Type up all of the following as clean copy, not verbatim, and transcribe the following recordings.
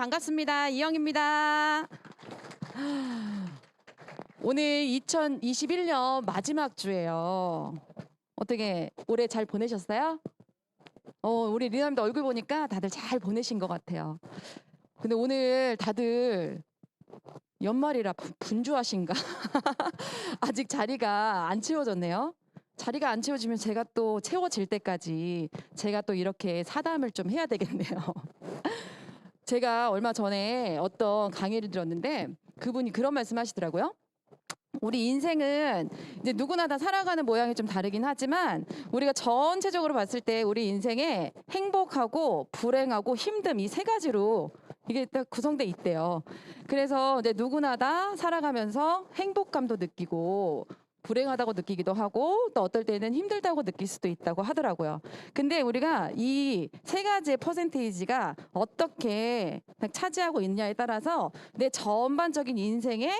반갑습니다. 이영입니다. 오늘 2021년 마지막 주예요. 어떻게 올해 잘 보내셨어요? 우리 리나님도 얼굴 보니까 다들 잘 보내신 것 같아요. 근데 오늘 다들 연말이라 분주하신가? 아직 자리가 안 채워졌네요. 자리가 안 채워지면 제가 또 채워질 때까지 제가 또 이렇게 사담을 좀 해야 되겠네요. 제가 얼마 전에 어떤 강의를 들었는데 그분이 그런 말씀 하시더라고요. 우리 인생은 이제 누구나 다 살아가는 모양이 좀 다르긴 하지만 우리가 전체적으로 봤을 때 우리 인생에 행복하고 불행하고 힘듦 이 세 가지로 이게 딱 구성돼 있대요. 그래서 이제 누구나 다 살아가면서 행복감도 느끼고 불행하다고 느끼기도 하고 또 어떨 때는 힘들다고 느낄 수도 있다고 하더라고요. 근데 우리가 이 세 가지의 퍼센테이지가 어떻게 차지하고 있냐에 따라서 내 전반적인 인생의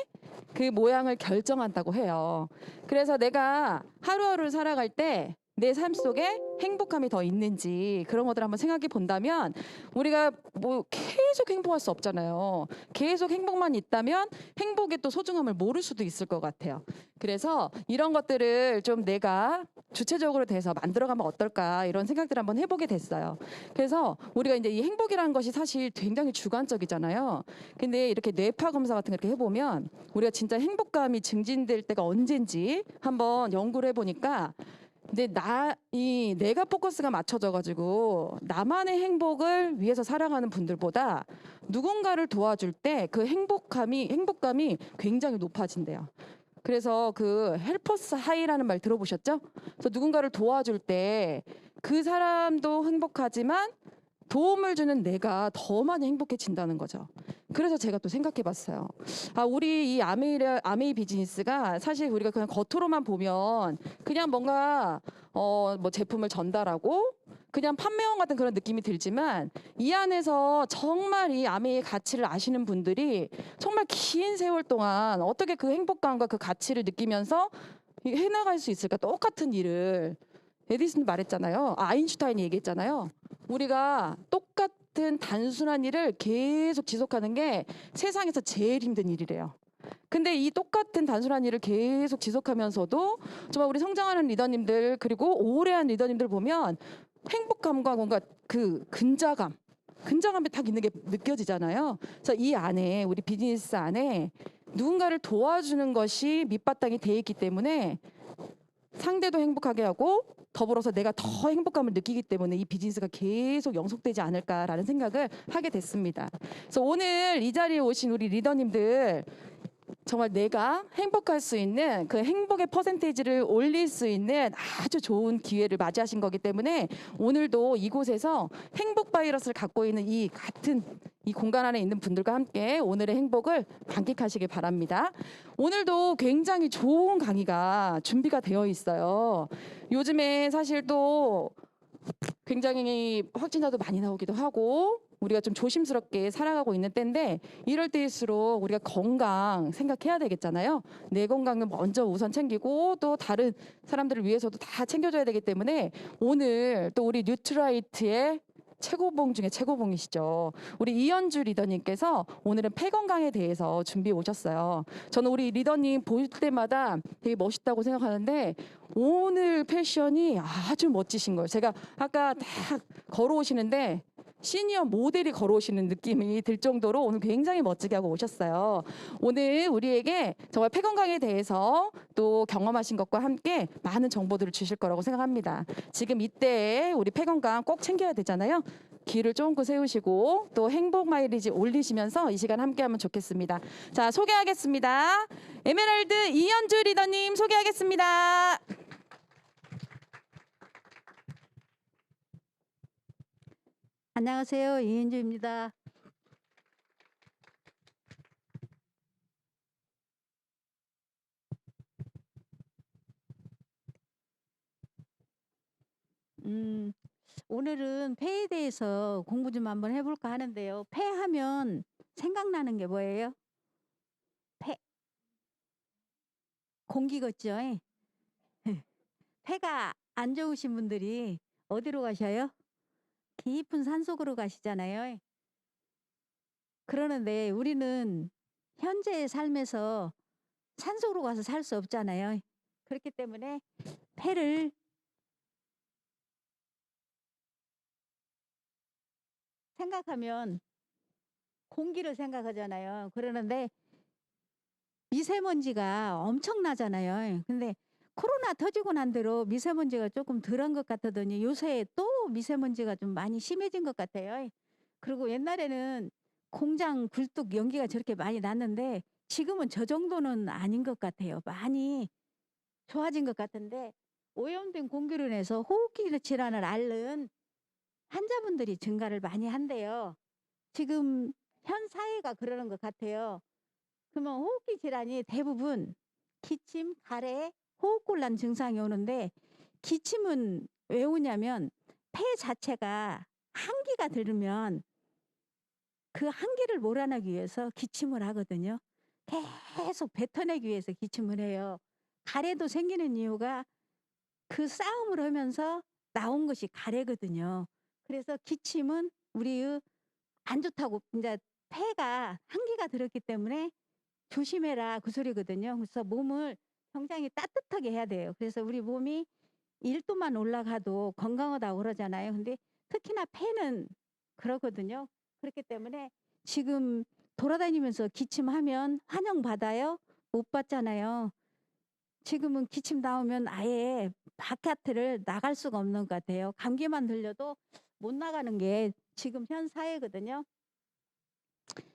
그 모양을 결정한다고 해요. 그래서 내가 하루하루를 살아갈 때 내 삶 속에 행복함이 더 있는지 그런 것들 한번 생각해 본다면 우리가 뭐 계속 행복할 수 없잖아요. 계속 행복만 있다면 행복의 또 소중함을 모를 수도 있을 것 같아요. 그래서 이런 것들을 좀 내가 주체적으로 돼서 만들어가면 어떨까 이런 생각들을 한번 해보게 됐어요. 그래서 우리가 이제 이 행복이라는 것이 사실 굉장히 주관적이잖아요. 근데 이렇게 뇌파 검사 같은 거 이렇게 해보면 우리가 진짜 행복감이 증진될 때가 언젠지 한번 연구를 해보니까 근데 내가 포커스가 맞춰져가지고 나만의 행복을 위해서 살아가는 분들보다 누군가를 도와줄 때 그 행복감이 굉장히 높아진대요. 그래서 그 헬퍼스 하이라는 말 들어보셨죠? 그래서 누군가를 도와줄 때 그 사람도 행복하지만 도움을 주는 내가 더 많이 행복해진다는 거죠. 그래서 제가 또 생각해 봤어요. 우리 이 아메이 비즈니스가 사실 우리가 그냥 겉으로만 보면 그냥 뭔가, 뭐 제품을 전달하고 그냥 판매원 같은 그런 느낌이 들지만 이 안에서 정말 이 아메이의 가치를 아시는 분들이 정말 긴 세월 동안 어떻게 그 행복감과 그 가치를 느끼면서 해나갈 수 있을까? 똑같은 일을. 에디슨도 말했잖아요. 아인슈타인이 얘기했잖아요. 우리가 똑같은 단순한 일을 계속 지속하는 게 세상에서 제일 힘든 일이래요. 근데 이 똑같은 단순한 일을 계속 지속하면서도 정말 우리 성장하는 리더님들 그리고 오래한 리더님들 보면 행복감과 뭔가 그 근자감이 딱 있는 게 느껴지잖아요. 그래서 이 안에 우리 비즈니스 안에 누군가를 도와주는 것이 밑바탕이 돼 있기 때문에 상대도 행복하게 하고 더불어서 내가 더 행복감을 느끼기 때문에 이 비즈니스가 계속 영속되지 않을까라는 생각을 하게 됐습니다. 그래서 오늘 이 자리에 오신 우리 리더님들 정말 내가 행복할 수 있는 그 행복의 퍼센테이지를 올릴 수 있는 아주 좋은 기회를 맞이하신 거기 때문에 오늘도 이곳에서 행복 바이러스를 갖고 있는 이 같은 이 공간 안에 있는 분들과 함께 오늘의 행복을 만끽하시길 바랍니다. 오늘도 굉장히 좋은 강의가 준비가 되어 있어요. 요즘에 사실 또 굉장히 확진자도 많이 나오기도 하고 우리가 좀 조심스럽게 살아가고 있는 때인데 이럴 때일수록 우리가 건강 생각해야 되겠잖아요. 내 건강은 먼저 우선 챙기고 또 다른 사람들을 위해서도 다 챙겨줘야 되기 때문에 오늘 또 우리 뉴트라이트의 최고봉 중에 최고봉이시죠. 우리 이현주 리더님께서 오늘은 폐 건강에 대해서 준비해 오셨어요. 저는 우리 리더님 볼 때마다 되게 멋있다고 생각하는데 오늘 패션이 아주 멋지신 거예요. 제가 아까 딱 걸어오시는데 시니어 모델이 걸어오시는 느낌이 들 정도로 오늘 굉장히 멋지게 하고 오셨어요. 오늘 우리에게 정말 폐 건강에 대해서 또 경험하신 것과 함께 많은 정보들을 주실 거라고 생각합니다. 지금 이때 우리 폐 건강 꼭 챙겨야 되잖아요. 귀를 쫑긋 세우시고 또 행복 마일리지 올리시면서 이 시간 함께하면 좋겠습니다. 자, 소개하겠습니다. 에메랄드 이현주 리더님 소개하겠습니다. 안녕하세요. 이은주입니다. 음, 오늘은 폐에 대해서 공부 좀 한번 해볼까 하는데요. 폐하면 생각나는 게 뭐예요? 폐, 공기 걷죠? 예. 폐가 안 좋으신 분들이 어디로 가셔요? 깊은 산속으로 가시잖아요. 예. 그러는데 우리는 현재의 삶에서 산속으로 가서 살 수 없잖아요. 그렇기 때문에 폐를 생각하면 공기를 생각하잖아요. 그러는데 미세먼지가 엄청나잖아요. 근데 코로나 터지고 난 뒤로 미세먼지가 조금 덜한 것 같더니 요새 또 미세먼지가 좀 많이 심해진 것 같아요. 그리고 옛날에는 공장 굴뚝 연기가 저렇게 많이 났는데 지금은 저 정도는 아닌 것 같아요. 많이 좋아진 것 같은데 오염된 공기로 인해서 호흡기 질환을 앓는 환자분들이 증가를 많이 한대요. 지금 현 사회가 그러는 것 같아요. 그러면 호흡기 질환이 대부분 기침, 가래, 호흡곤란 증상이 오는데 기침은 왜 오냐면 폐 자체가 한기가 들으면 그 한기를 몰아내기 위해서 기침을 하거든요. 계속 뱉어내기 위해서 기침을 해요. 가래도 생기는 이유가 그 싸움을 하면서 나온 것이 가래거든요. 그래서 기침은 우리의 안 좋다고 이제 폐가 한기가 들었기 때문에 조심해라 그 소리거든요. 그래서 몸을 굉장히 따뜻하게 해야 돼요. 그래서 우리 몸이 1도만 올라가도 건강하다고 그러잖아요. 근데 특히나 폐는 그러거든요. 그렇기 때문에 지금 돌아다니면서 기침하면 환영받아요? 못 받잖아요. 지금은 기침 나오면 아예 바깥을 나갈 수가 없는 것 같아요. 감기만 들려도 못 나가는 게 지금 현 사회거든요.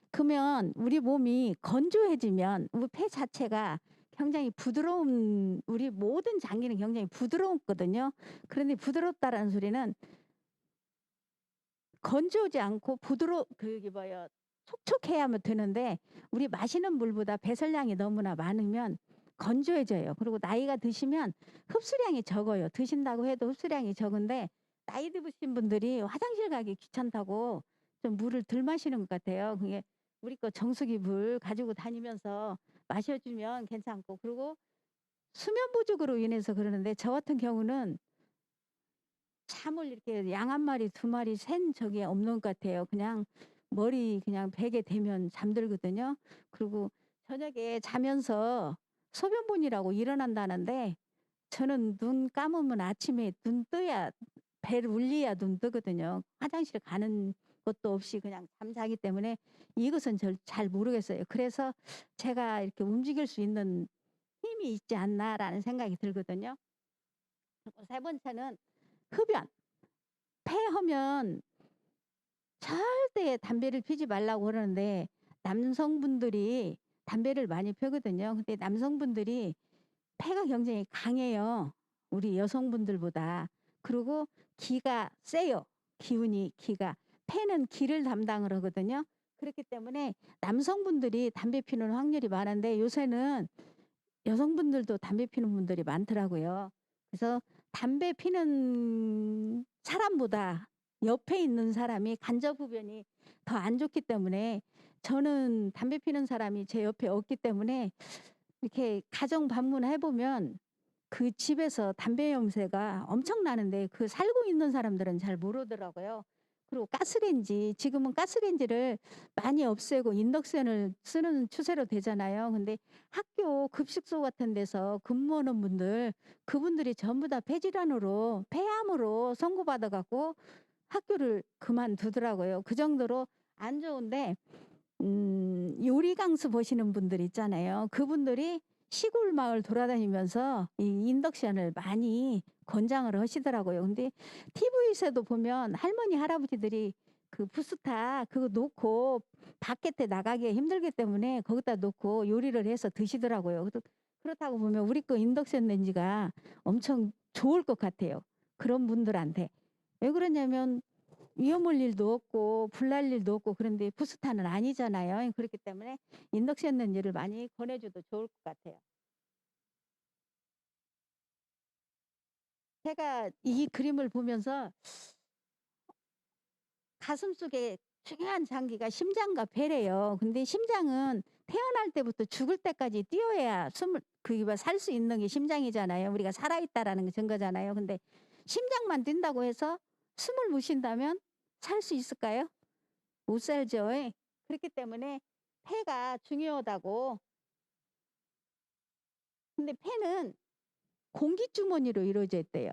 그러면 우리 몸이 건조해지면 우리 폐 자체가 굉장히 부드러운 우리 모든 장기는 굉장히 부드럽거든요. 그런데 부드럽다라는 소리는 건조하지 않고 그게 뭐요 촉촉해야만 되는데 우리 마시는 물보다 배설량이 너무나 많으면 건조해져요. 그리고 나이가 드시면 흡수량이 적어요. 드신다고 해도 흡수량이 적은데 나이 드신 분들이 화장실 가기 귀찮다고 좀 물을 덜 마시는 것 같아요. 그게 우리 거 정수기 물 가지고 다니면서 마셔주면 괜찮고 그리고 수면 부족으로 인해서 그러는데 저 같은 경우는 잠을 이렇게 양 한 마리 두 마리 샌 적이 없는 것 같아요. 그냥 머리 그냥 베개 대면 잠들거든요. 그리고 저녁에 자면서 소변본이라고 일어난다는데 저는 눈 감으면 아침에 눈 떠야 배를 울려야 눈 뜨거든요. 화장실 가는 것도 없이 그냥 잠자기 때문에 이것은 잘 모르겠어요. 그래서 제가 이렇게 움직일 수 있는 힘이 있지 않나라는 생각이 들거든요. 그리고 세 번째는 흡연. 폐하면 절대 담배를 피지 말라고 그러는데 남성분들이 담배를 많이 피우거든요. 근데 남성분들이 폐가 굉장히 강해요. 우리 여성분들보다. 그리고 기가 세요. 기가. 폐는 기를 담당을 하거든요. 그렇기 때문에 남성분들이 담배 피우는 확률이 많은데 요새는 여성분들도 담배 피우는 분들이 많더라고요. 그래서 담배 피는 사람보다 옆에 있는 사람이 간접흡연이 더 안 좋기 때문에 저는 담배 피는 사람이 제 옆에 없기 때문에 이렇게 가정 방문해 보면 그 집에서 담배 염새가 엄청나는데 그 살고 있는 사람들은 잘 모르더라고요. 그리고 가스레인지 지금은 가스레인지를 많이 없애고 인덕션을 쓰는 추세로 되잖아요. 근데 학교 급식소 같은 데서 근무하는 분들 그분들이 전부 다 폐질환으로 폐암으로 선고받아 갖고 학교를 그만두더라고요. 그 정도로 안 좋은데 요리 강수 보시는 분들 있잖아요. 그분들이 시골 마을 돌아다니면서 이 인덕션을 많이 권장을 하시더라고요. 근데 TV에서도 보면 할머니 할아버지들이 그 부스타 그거 놓고 밖에 나가기 힘들기 때문에 거기다 놓고 요리를 해서 드시더라고요. 그렇다고 보면 우리 거 인덕션 렌지가 엄청 좋을 것 같아요. 그런 분들한테. 왜 그러냐면 위험할 일도 없고 불날 일도 없고 그런데 부스타는 아니잖아요. 그렇기 때문에 인덕션 렌지를 많이 권해줘도 좋을 것 같아요. 제가 이 그림을 보면서 가슴속에 중요한 장기가 심장과 배래요. 근데 심장은 태어날 때부터 죽을 때까지 뛰어야 숨을 살 수 있는 게 심장이잖아요. 우리가 살아있다라는 게 증거잖아요. 근데 심장만 뛴다고 해서 숨을 못 쉰다면 살 수 있을까요? 못 살죠. 예. 그렇기 때문에 폐가 중요하다고. 근데 폐는 공기주머니로 이루어져 있대요.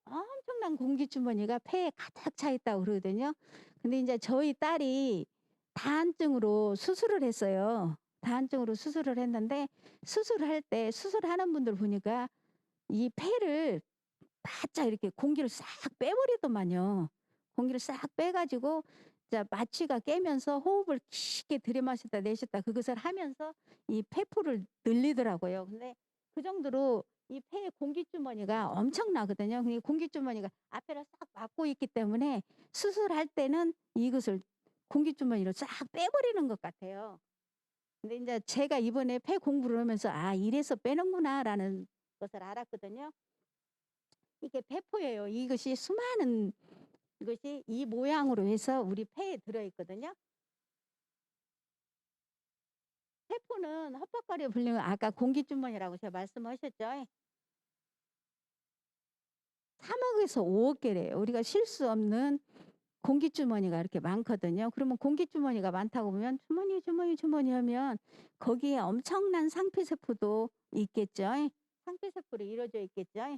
엄청난 공기주머니가 폐에 가득 차 있다고 그러거든요. 근데 이제 저희 딸이 다한증으로 수술을 했어요. 다한증으로 수술을 했는데 수술할 때 수술하는 분들 보니까 이 폐를 바짝 이렇게 공기를 싹 빼버리더만요. 공기를 싹 빼가지고 자 마취가 깨면서 호흡을 깊게 들이마셨다 내쉬었다 그것을 하면서 이 폐포를 늘리더라고요. 근데 그 정도로 이 폐의 공기주머니가 엄청나거든요. 이 공기주머니가 앞에를 싹 막고 있기 때문에 수술할 때는 이것을 공기주머니로 싹 빼버리는 것 같아요. 근데 이제 제가 이번에 폐 공부를 하면서 아 이래서 빼는구나라는 것을 알았거든요. 이게 폐포예요. 이것이 수많은 이것이 이 모양으로 해서 우리 폐에 들어있거든요. 폐포는 헛박가리 불리는 아까 공기주머니라고 제가 말씀하셨죠. 3억에서 5억 개래요. 우리가 쉴 수 없는 공기주머니가 이렇게 많거든요. 그러면 공기주머니가 많다고 보면 주머니 주머니 주머니 하면 거기에 엄청난 상피세포도 있겠죠. 상피세포로 이루어져 있겠죠.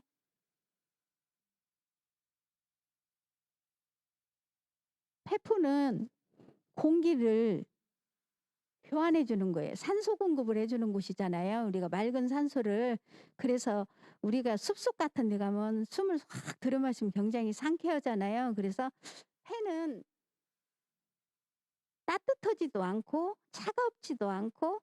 폐포는 공기를 교환해 주는 거예요. 산소 공급을 해 주는 곳이잖아요. 우리가 맑은 산소를. 그래서 우리가 숲속 같은 데 가면 숨을 확 들이마시면 굉장히 상쾌하잖아요. 그래서 폐는 따뜻하지도 않고 차갑지도 않고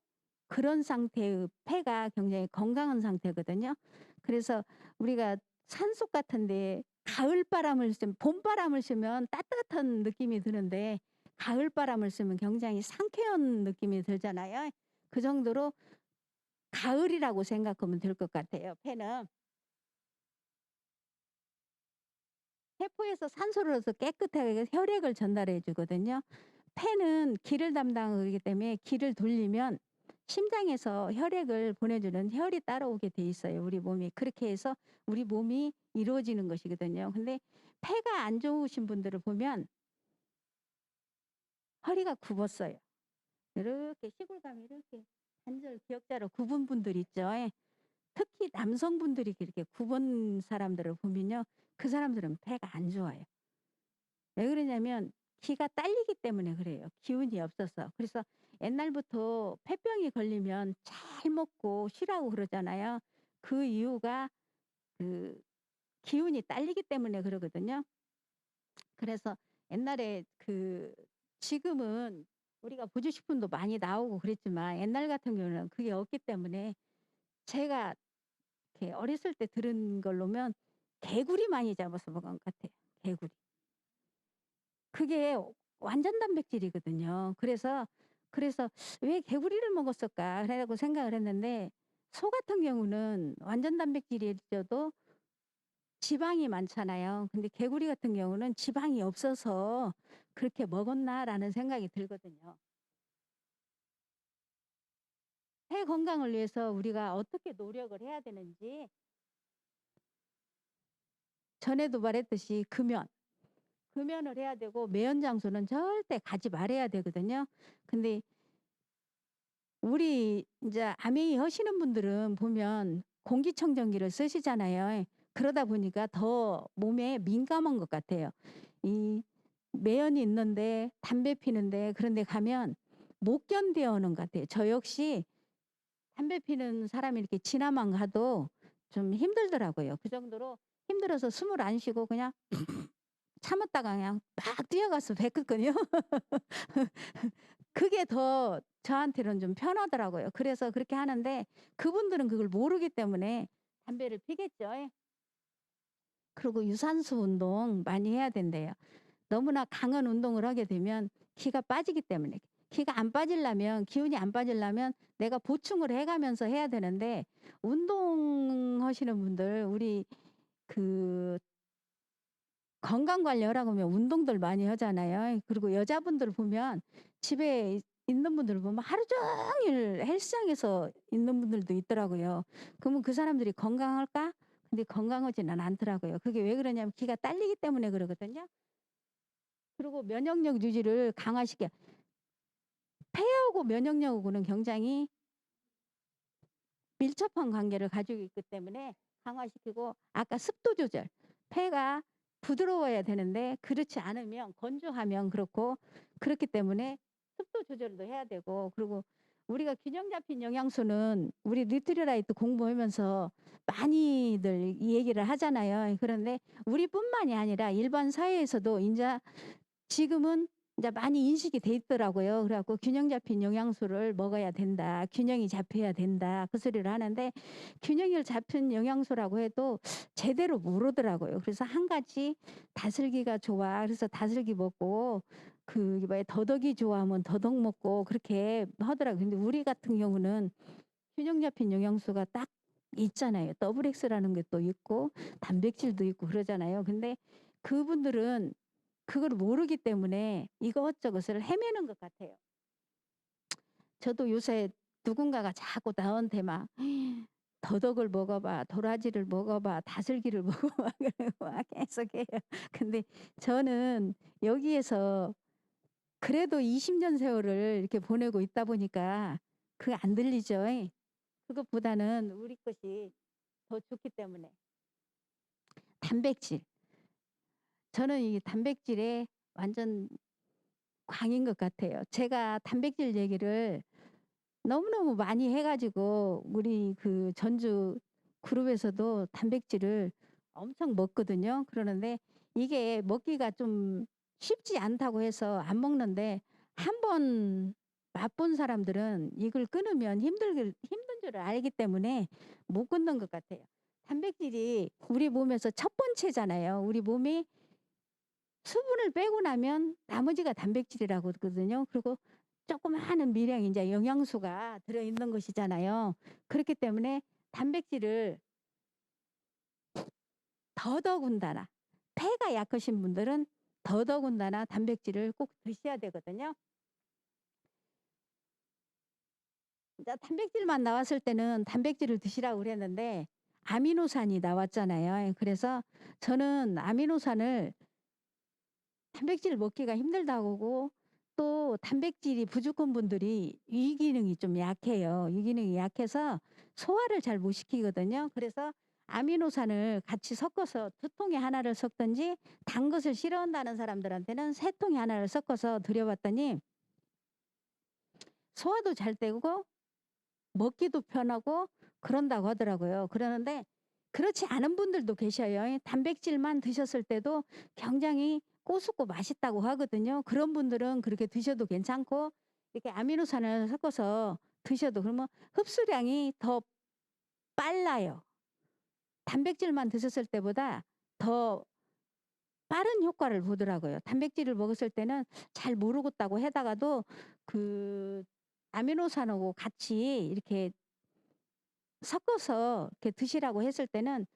그런 상태의 폐가 굉장히 건강한 상태거든요. 그래서 우리가 산속 같은 데 가을바람을 쐬면 봄바람을 쐬면 따뜻한 느낌이 드는데 가을바람을 쐬면 굉장히 상쾌한 느낌이 들잖아요. 그 정도로 가을이라고 생각하면 될 것 같아요. 폐는 세포에서 산소를 얻어서 깨끗하게 혈액을 전달해 주거든요. 폐는 기를 담당하기 때문에 기를 돌리면 심장에서 혈액을 보내주는 혈이 따라오게 돼 있어요. 우리 몸이 그렇게 해서 우리 몸이 이루어지는 것이거든요. 근데 폐가 안 좋으신 분들을 보면 허리가 굽었어요. 이렇게 시골 가면 이렇게 관절 기역자로 굽은 분들 있죠. 예. 특히 남성분들이 그렇게 굽은 사람들을 보면요. 그 사람들은 폐가 안 좋아요. 왜 그러냐면 기가 딸리기 때문에 그래요. 기운이 없어서. 그래서 옛날부터 폐병이 걸리면 잘 먹고 쉬라고 그러잖아요. 그 이유가 그 기운이 딸리기 때문에 그러거든요. 그래서 옛날에 지금은 우리가 보조식품도 많이 나오고 그랬지만 옛날 같은 경우는 그게 없기 때문에 제가 이렇게 어렸을 때 들은 걸로면 개구리 많이 잡아서 먹은 것 같아요. 개구리. 그게 완전 단백질이거든요. 그래서 '왜 개구리를 먹었을까?' 라고 생각을 했는데 소 같은 경우는 완전 단백질이어도 지방이 많잖아요. 근데 개구리 같은 경우는 지방이 없어서 '그렇게 먹었나?'라는 생각이 들거든요. 폐 건강을 위해서 우리가 어떻게 노력을 해야 되는지 전에도 말했듯이 금연을 해야 되고 매연 장소는 절대 가지 말아야 되거든요. 근데 우리 인제 아메이 하시는 분들은 보면 공기청정기를 쓰시잖아요. 그러다 보니까 더 몸에 민감한 것 같아요. 이 매연이 있는데 담배 피는데 그런 데 가면 못 견뎌하는 것 같아요. 저 역시 담배 피는 사람이 이렇게 지나만 가도 좀 힘들더라고요. 그 정도로 힘들어서 숨을 안 쉬고 그냥 참았다가 그냥 막 뛰어가서 뱉었거든요. 그게 더 저한테는 좀 편하더라고요. 그래서 그렇게 하는데 그분들은 그걸 모르기 때문에 담배를 피겠죠. 예. 그리고 유산소 운동 많이 해야 된대요. 너무나 강한 운동을 하게 되면 기가 빠지기 때문에. 기가 안 빠지려면 기운이 안 빠지려면 내가 보충을 해 가면서 해야 되는데 운동하시는 분들 우리 그 건강 관리하라고 하면 운동들 많이 하잖아요. 그리고 여자분들 보면 집에 있는 분들 보면 하루 종일 헬스장에서 있는 분들도 있더라고요. 그러면 그 사람들이 건강할까? 근데 건강하지는 않더라고요. 그게 왜 그러냐면 기가 딸리기 때문에 그러거든요. 그리고 면역력 유지를 강화시켜 폐하고 면역력하고는 굉장히 밀접한 관계를 가지고 있기 때문에 강화시키고 아까 습도 조절. 폐가 부드러워야 되는데 그렇지 않으면 건조하면 그렇고 그렇기 때문에 습도 조절도 해야 되고 그리고 우리가 균형 잡힌 영양소는 우리 뉴트리라이트 공부하면서 많이들 이 얘기를 하잖아요. 그런데 우리뿐만이 아니라 일반 사회에서도 인자 지금은 이제 많이 인식이 돼 있더라고요. 그래 갖고 균형 잡힌 영양소를 먹어야 된다. 균형이 잡혀야 된다. 그 소리를 하는데 균형이 잡힌 영양소라고 해도 제대로 모르더라고요. 그래서 한 가지 다슬기가 좋아. 그래서 다슬기 먹고 그 뭐야 더덕이 좋아하면 더덕 먹고 그렇게 하더라고요. 근데 우리 같은 경우는 균형 잡힌 영양소가 딱 있잖아요. 더블 X라는 게 또 있고 단백질도 있고 그러잖아요. 근데 그분들은 그걸 모르기 때문에 이것저것을 헤매는 것 같아요. 저도 요새 누군가가 자꾸 나한테 막 더덕을 먹어봐, 도라지를 먹어봐, 다슬기를 먹어봐 그러고 막 계속해요. 근데 저는 여기에서 그래도 20년 세월을 이렇게 보내고 있다 보니까 그게 안 들리죠. 그것보다는 우리 것이 더 좋기 때문에 단백질. 저는 이 단백질에 완전 광인 것 같아요. 제가 단백질 얘기를 너무너무 많이 해 가지고 우리 그 전주 그룹에서도 단백질을 엄청 먹거든요. 그러는데 이게 먹기가 좀 쉽지 않다고 해서 안 먹는데 한 번 맛본 사람들은 이걸 끊으면 힘든 줄을 알기 때문에 못 끊는 것 같아요. 단백질이 우리 몸에서 첫 번째잖아요. 우리 몸이 수분을 빼고 나면 나머지가 단백질이라고 그러거든요. 그리고 조그마한 미량 이제 영양소가 들어있는 것이잖아요. 그렇기 때문에 단백질을 더더군다나 폐가 약하신 분들은 더더군다나 단백질을 꼭 드셔야 되거든요. 이제 단백질만 나왔을 때는 단백질을 드시라고 그랬는데 아미노산이 나왔잖아요. 그래서 저는 아미노산을 단백질 먹기가 힘들다고 또 단백질이 부족한 분들이 유기능이 좀 약해요. 유기능이 약해서 소화를 잘 못 시키거든요. 그래서 아미노산을 같이 섞어서 두 통에 하나를 섞든지 단 것을 싫어한다는 사람들한테는 세 통에 하나를 섞어서 드려봤더니 소화도 잘 되고 먹기도 편하고 그런다고 하더라고요. 그러는데 그렇지 않은 분들도 계셔요. 단백질만 드셨을 때도 굉장히 꼬숩고 맛있다고 하거든요. 그런 분들은 그렇게 드셔도 괜찮고 이렇게 아미노산을 섞어서 드셔도 그러면 흡수량이 더 빨라요. 단백질만 드셨을 때보다 더 빠른 효과를 보더라고요. 단백질을 먹었을 때는 잘 모르겠다고 해다가도 그 아미노산하고 같이 이렇게 섞어서 이렇게 드시라고 했을 때는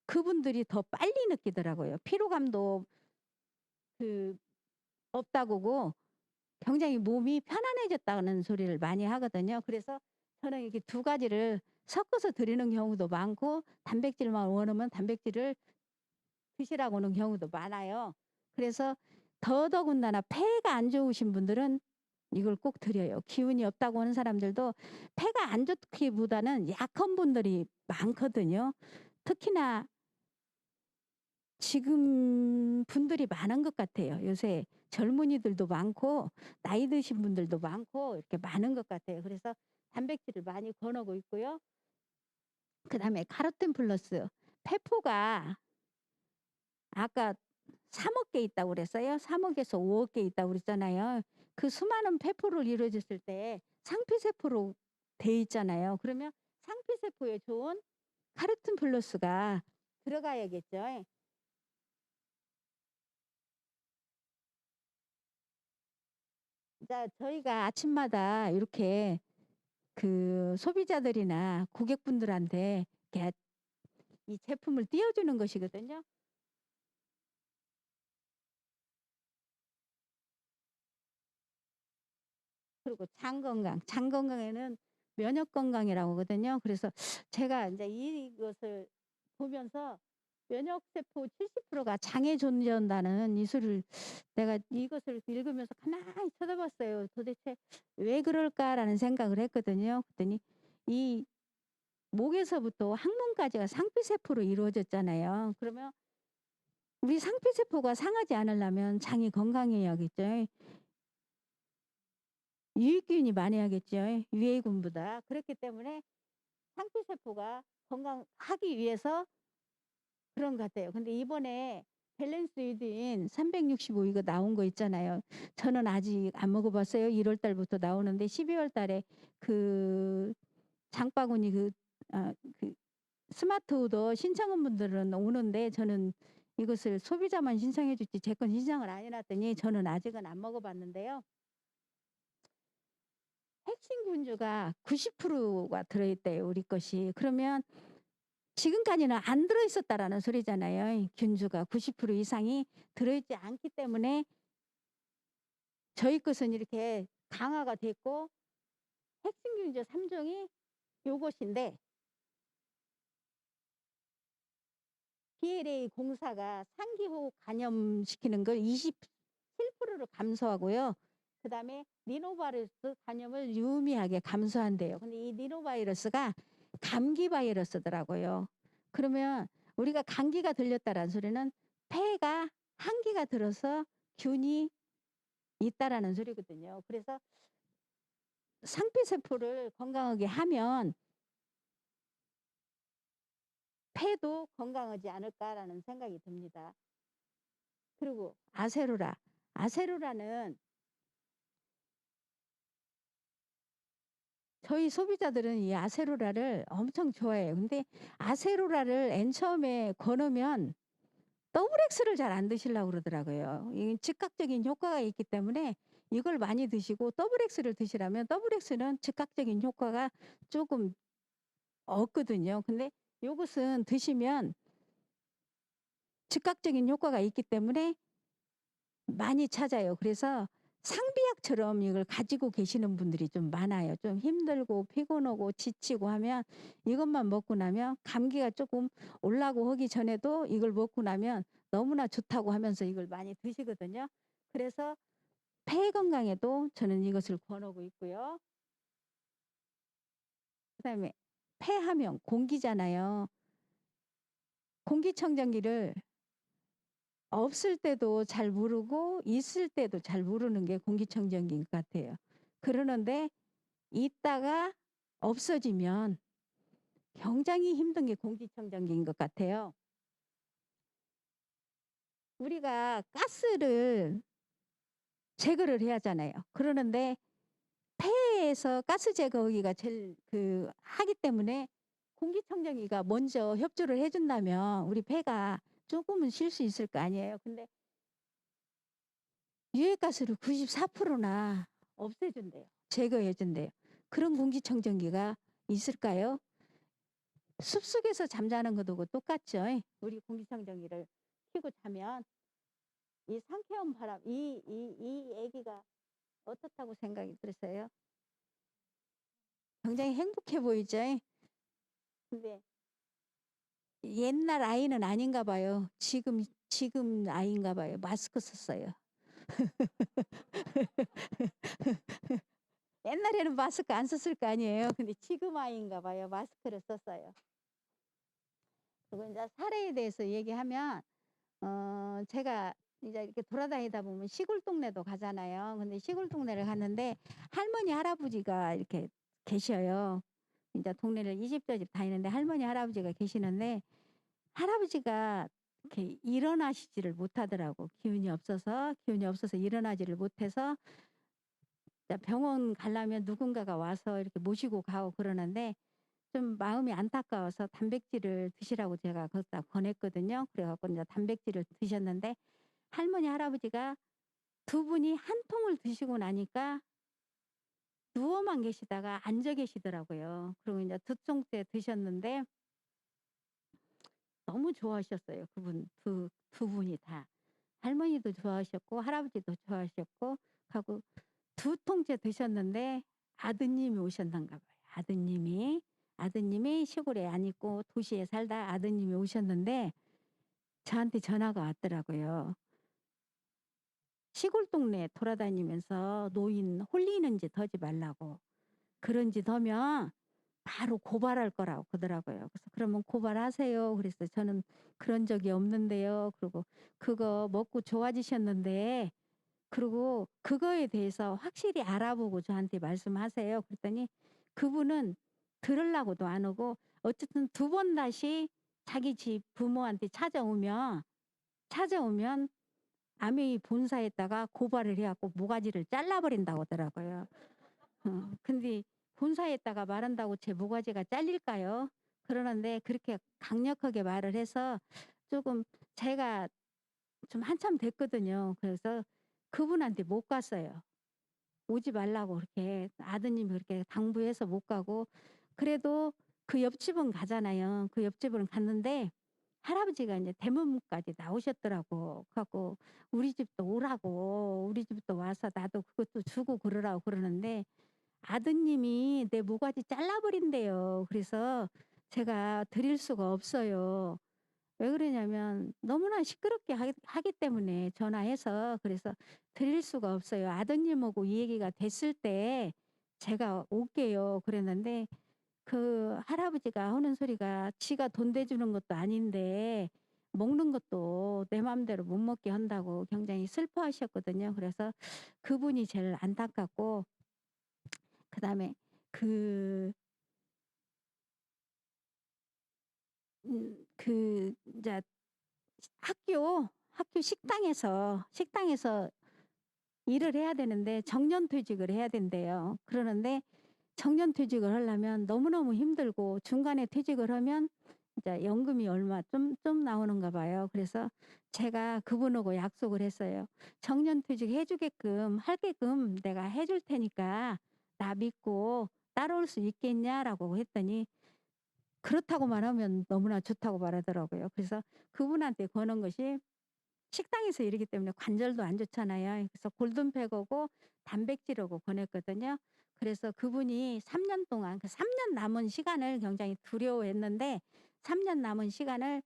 그분들이 더 빨리 느끼더라고요. 피로감도 그 없다고 굉장히 몸이 편안해졌다는 소리를 많이 하거든요. 그래서 저는 이렇게 두 가지를 섞어서 드리는 경우도 많고 단백질만 원하면 단백질을 드시라고 하는 경우도 많아요. 그래서 더더군다나 폐가 안 좋으신 분들은 이걸 꼭 드려요. 기운이 없다고 하는 사람들도 폐가 안 좋기보다는 약한 분들이 많거든요. 특히나 지금 분들이 많은 것 같아요. 요새 젊은이들도 많고 나이 드신 분들도 많고 이렇게 많은 것 같아요. 그래서 단백질을 많이 권하고 있고요. 그다음에 카로틴 플러스 세포가 아까 3억 개 있다고 그랬어요. 3억에서 5억 개 있다고 그랬잖아요. 그 수많은 세포를 이루어졌을 때 상피세포로 돼 있잖아요. 그러면 상피세포에 좋은 카로틴 플러스가 들어가야겠죠. 자, 저희가 아침마다 이렇게 그 소비자들이나 고객분들한테 이렇게 이 제품을 띄워주는 것이거든요. 그리고 장 건강에는 면역 건강이라고 하거든요. 그래서 제가 이제 이것을 보면서 면역세포 70%가 장에 존재한다는 이수를 내가 이것을 읽으면서 가만히 쳐다봤어요. 도대체 왜 그럴까라는 생각을 했거든요. 그랬더니 이 목에서부터 항문까지가 상피세포로 이루어졌잖아요. 그러면 우리 상피세포가 상하지 않으려면 장이 건강해야겠죠. 유익균이 많아야겠죠. 유해균보다. 그렇기 때문에 상피세포가 건강하기 위해서 그런 것 같아요. 근데 이번에 밸런스 위드인 365 이거 나온 거 있잖아요. 저는 아직 안 먹어봤어요. 1월 달부터 나오는데 12월 달에 그 장바구니 그 스마트 오더 신청한 분들은 오는데 저는 이것을 소비자만 신청해 줄지 제 건 신청을 안 해놨더니 저는 아직은 안 먹어봤는데요. 핵심 균주가 90%가 들어있대요. 우리 것이. 그러면 지금까지는 안 들어있었다라는 소리잖아요. 균주가 90% 이상이 들어있지 않기 때문에 저희 것은 이렇게 강화가 됐고 핵심 균주 3종이 요것인데 BLA 공사가 상기호 감염시키는 걸 27%를 감소하고요. 그 다음에 리노바이러스 감염을 유의미하게 감소한대요. 근데 이 리노바이러스가 감기 바이러스더라고요. 그러면 우리가 감기가 들렸다라는 소리는 폐가 한기가 들어서 균이 있다라는 소리거든요. 그래서 상피세포를 건강하게 하면 폐도 건강하지 않을까라는 생각이 듭니다. 그리고 아세로라는 저희 소비자들은 이 아세로라를 엄청 좋아해요. 근데 아세로라를 맨 처음에 권으면 더블엑스를 잘 안 드시려고 그러더라고요. 이 즉각적인 효과가 있기 때문에 이걸 많이 드시고 더블엑스를 드시라면 더블엑스는 즉각적인 효과가 조금 없거든요. 근데 요것은 드시면 즉각적인 효과가 있기 때문에 많이 찾아요. 그래서 상비약처럼 이걸 가지고 계시는 분들이 좀 많아요. 좀 힘들고 피곤하고 지치고 하면 이것만 먹고 나면 감기가 조금 올라고 하기 전에도 이걸 먹고 나면 너무나 좋다고 하면서 이걸 많이 드시거든요. 그래서 폐 건강에도 저는 이것을 권하고 있고요. 그다음에 폐하면 공기잖아요. 공기청정기를 없을 때도 잘 모르고 있을 때도 잘 모르는 게 공기청정기인 것 같아요. 그러는데 있다가 없어지면 굉장히 힘든 게 공기청정기인 것 같아요. 우리가 가스를 제거를 해야 하잖아요. 그러는데 폐에서 가스 제거기가 제일 하기 때문에 공기청정기가 먼저 협조를 해준다면 우리 폐가 조금은 쉴 수 있을 거 아니에요. 근데 유해가스를 94%나 없애준대요. 제거해준대요. 그런 공기청정기가 있을까요? 숲속에서 잠자는 것도 똑같죠. 우리 공기청정기를 켜고 자면 이 상쾌한 바람, 이 애기가 어떻다고 생각이 들었어요? 굉장히 행복해 보이죠? 근데 옛날 아이는 아닌가 봐요. 지금 아이인가 봐요. 마스크 썼어요. 옛날에는 마스크 안 썼을 거 아니에요. 근데 지금 아이인가 봐요. 마스크를 썼어요. 그리고 이제 사례에 대해서 얘기하면 제가 이제 이렇게 돌아다니다 보면 시골 동네도 가잖아요. 근데 시골 동네를 갔는데 할머니 할아버지가 이렇게 계셔요. 이제 동네를 20여 집 다니는데 할머니 할아버지가 계시는데 할아버지가 이렇게 일어나시지를 못하더라고. 기운이 없어서 일어나지를 못해서 병원 가려면 누군가가 와서 이렇게 모시고 가고 그러는데 좀 마음이 안타까워서 단백질을 드시라고 제가 거기다 권했거든요. 그래갖고 이제 단백질을 드셨는데 할머니 할아버지가 두 분이 한 통을 드시고 나니까 누워만 계시다가 앉아 계시더라고요. 그리고 이제 두 통째 드셨는데 너무 좋아하셨어요. 그분 두 분이 다. 할머니도 좋아하셨고 할아버지도 좋아하셨고 하고 두 통째 드셨는데 아드님이 오셨는가 봐요. 아드님이 시골에 안 있고 도시에 살다 아드님이 오셨는데 저한테 전화가 왔더라고요. 시골 동네 돌아다니면서 노인 홀리는 짓 하지 말라고. 그런 짓 하면 바로 고발할 거라고 그러더라고요. 그래서 "그러면 고발하세요." 그랬어요. 저는 "그런 적이 없는데요." 그리고 "그거 먹고 좋아지셨는데" 그리고 "그거에 대해서 확실히 알아보고 저한테 말씀하세요." 그랬더니 그분은 들으려고도 안 오고 어쨌든 두 번 다시 자기 집 부모한테 찾아오면 아메이 본사에다가 고발을 해 갖고 모가지를 잘라 버린다고 하더라고요. 근데 본사에다가 말한다고 제 모가지가 잘릴까요? 그러는데 그렇게 강력하게 말을 해서 조금 제가 좀 한참 됐거든요. 그래서 그분한테 못 갔어요. 오지 말라고 그렇게 아드님이 그렇게 당부해서 못 가고 그래도 그 옆집은 가잖아요. 그 옆집은 갔는데 할아버지가 이제 대문까지 나오셨더라고. 그래 갖고 우리 집도 오라고 우리 집도 와서 나도 그것도 주고 그러라고 그러는데 아드님이 내 모가지 잘라 버린대요. 그래서 제가 드릴 수가 없어요. 왜 그러냐면 너무나 시끄럽게 하기 때문에 전화해서 그래서 드릴 수가 없어요. 아드님하고 이 얘기가 됐을 때 제가 올게요. 그랬는데 그 할아버지가 하는 소리가 지가 돈 대주는 것도 아닌데 먹는 것도 내 맘대로 못 먹게 한다고 굉장히 슬퍼하셨거든요. 그래서 그분이 제일 안타깝고 그다음에 그 인제 학교 식당에서 일을 해야 되는데 정년퇴직을 해야 된대요. 그러는데 정년퇴직을 하려면 너무너무 힘들고 중간에 퇴직을 하면 이제 연금이 얼마 좀 나오는가 봐요. 그래서 제가 그분하고 약속을 했어요. "정년퇴직 해 주게끔 하게끔 내가 해줄 테니까 나 믿고 따라올 수 있겠냐?"라고 했더니 그렇다고만 하면 너무나 좋다고 말하더라고요. 그래서 그분한테 거는 것이 식당에서 일하기 때문에 관절도 안 좋잖아요. 그래서 골든팩하고 단백질하고 권했거든요. 그래서 그분이 3년 동안 그 3년 남은 시간을 굉장히 두려워했는데 3년 남은 시간을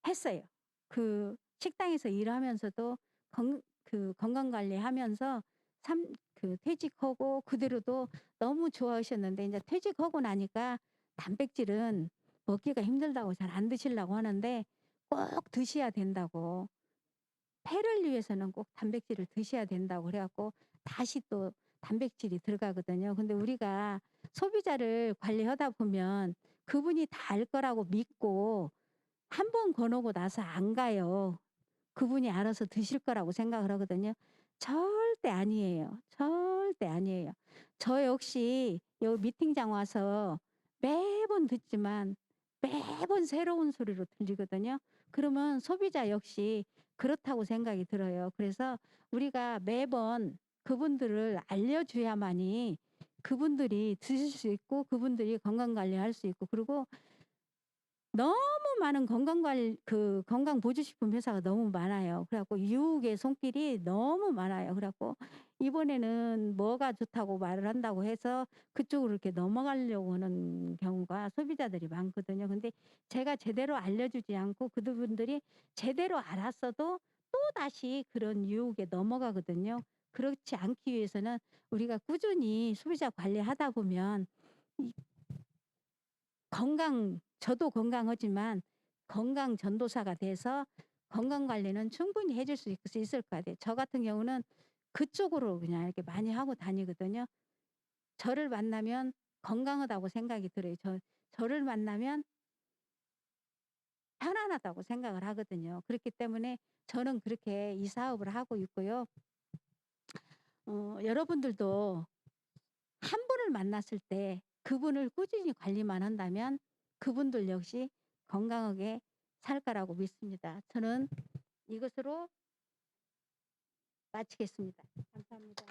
했어요. 그 식당에서 일하면서도 건강 관리하면서 퇴직하고 그대로도 너무 좋아하셨는데 이제 퇴직하고 나니까 단백질은 먹기가 힘들다고 잘 안 드시려고 하는데 꼭 드셔야 된다고. 폐를 위해서는 꼭 단백질을 드셔야 된다고 그래 갖고 다시 또 단백질이 들어가거든요. 근데 우리가 소비자를 관리하다 보면 그분이 다 알 거라고 믿고 한 번 거 놓고 나서 안 가요. 그분이 알아서 드실 거라고 생각을 하거든요. 절대 아니에요. 절대 아니에요. 저 역시 여기 미팅장 와서 매번 듣지만 매번 새로운 소리로 들리거든요. 그러면 소비자 역시 그렇다고 생각이 들어요. 그래서 우리가 매번 그분들을 알려줘야만이 그분들이 드실 수 있고 그분들이 건강 관리할 수 있고 그리고 너무 많은 건강보조식품 회사가 너무 많아요. 그래 갖고 유혹의 손길이 너무 많아요. 그래 갖고 이번에는 뭐가 좋다고 말을 한다고 해서 그쪽으로 이렇게 넘어가려고 하는 경우가 소비자들이 많거든요. 근데 제가 제대로 알려주지 않고 그분들이 제대로 알았어도 또다시 그런 유혹에 넘어가거든요. 그렇지 않기 위해서는 우리가 꾸준히 소비자 관리하다 보면 이 저도 건강하지만 건강 전도사가 돼서 건강 관리는 충분히 해줄 수 있을 것 같아요. 저 같은 경우는 그쪽으로 그냥 이렇게 많이 하고 다니거든요. 저를 만나면 건강하다고 생각이 들어요. 저를 만나면 편안하다고 생각을 하거든요. 그렇기 때문에 저는 그렇게 이 사업을 하고 있고요. 여러분들도 한 분을 만났을 때 그분을 꾸준히 관리만 한다면 그분들 역시 건강하게 살 거라고 믿습니다. 저는 이것으로 마치겠습니다. 감사합니다.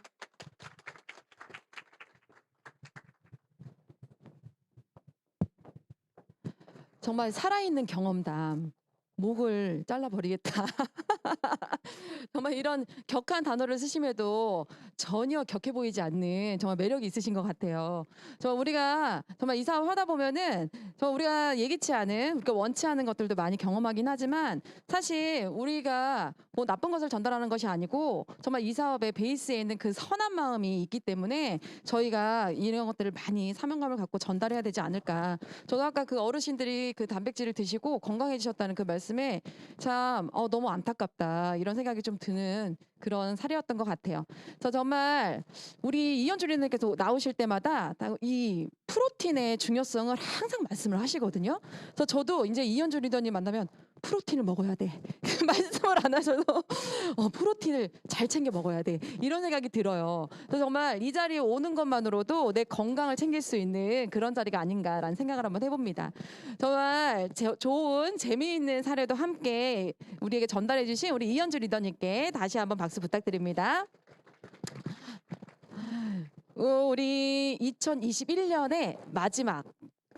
정말 살아있는 경험담. 목을 잘라버리겠다. 정말 이런 격한 단어를 쓰심에도 전혀 격해 보이지 않는 정말 매력이 있으신 것 같아요. 우리가 정말 이 사업 하다 보면은 우리가 예기치 않은, 우리가 원치 않은 것들도 많이 경험하긴 하지만 사실 우리가 뭐 나쁜 것을 전달하는 것이 아니고 정말 이 사업의 베이스에 있는 그 선한 마음이 있기 때문에 저희가 이런 것들을 많이 사명감을 갖고 전달해야 되지 않을까. 저도 아까 그 어르신들이 그 단백질을 드시고 건강해지셨다는 그 말씀에 참 너무 안타깝다 이런 생각이 좀 드는 그런 사례였던 것 같아요. 그래서 정말 우리 이현주 리더님께서 나오실 때마다 이 프로틴의 중요성을 항상 말씀을 하시거든요. 그래서 저도 이제 이현주 리더님 만나면 프로틴을 먹어야 돼. 말씀을 안 하셔도 프로틴을 잘 챙겨 먹어야 돼. 이런 생각이 들어요. 그래서 정말 이 자리에 오는 것만으로도 내 건강을 챙길 수 있는 그런 자리가 아닌가라는 생각을 한번 해봅니다. 정말 좋은 재미있는 사례도 함께 우리에게 전달해 주신 우리 이현주 리더님께 다시 한번 박수 부탁드립니다. 우리 2021년의 마지막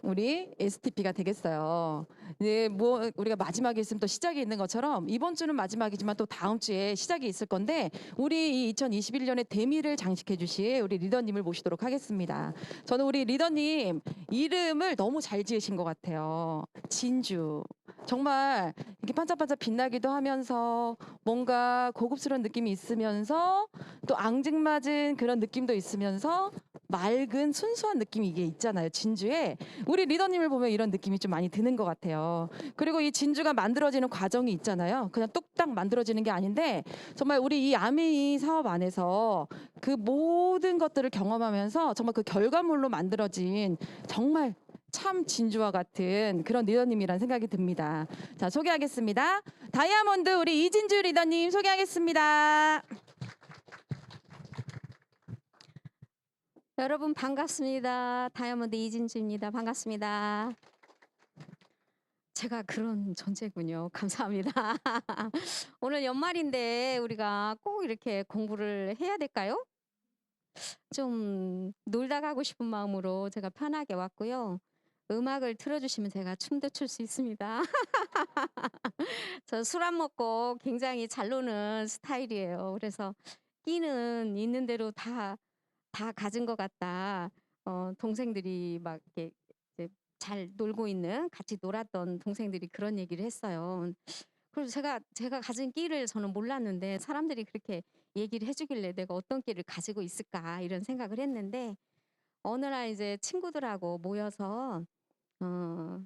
우리 STP가 되겠어요. 네, 뭐 우리가 마지막에 있으면 또 시작이 있는 것처럼 이번 주는 마지막이지만 또 다음 주에 시작이 있을 건데 우리 이 2021년의 대미를 장식해 주실 우리 리더님을 모시도록 하겠습니다. 저는 우리 리더님 이름을 너무 잘 지으신 것 같아요. 진주. 정말 이렇게 반짝반짝 빛나기도 하면서 뭔가 고급스러운 느낌이 있으면서 또 앙증맞은 그런 느낌도 있으면서 맑은 순수한 느낌이 이게 있잖아요. 진주에. 우리 리더님을 보면 이런 느낌이 좀 많이 드는 것 같아요. 그리고 이 진주가 만들어지는 과정이 있잖아요. 그냥 뚝딱 만들어지는 게 아닌데 정말 우리 이 아메이 사업 안에서 그 모든 것들을 경험하면서 정말 그 결과물로 만들어진 정말 참 진주와 같은 그런 리더님이란 생각이 듭니다. 자, 소개하겠습니다. 다이아몬드 우리 이진주 리더님 소개하겠습니다. 여러분 반갑습니다. 다이아몬드 이진주입니다. 반갑습니다. 제가 그런 존재군요. 감사합니다. 오늘 연말인데 우리가 꼭 이렇게 공부를 해야 될까요? 좀 놀다 가고 싶은 마음으로 제가 편하게 왔고요. 음악을 틀어주시면 제가 춤도 출 수 있습니다. 저 술 안 먹고 굉장히 잘 노는 스타일이에요. 그래서 끼는 있는 대로 다 가진 것 같다. 동생들이 막 이렇게 이제 잘 놀고 있는 같이 놀았던 동생들이 그런 얘기를 했어요. 그래서 제가 가진 끼를 저는 몰랐는데 사람들이 그렇게 얘기를 해주길래 내가 어떤 끼를 가지고 있을까 이런 생각을 했는데 어느 날 이제 친구들하고 모여서 어,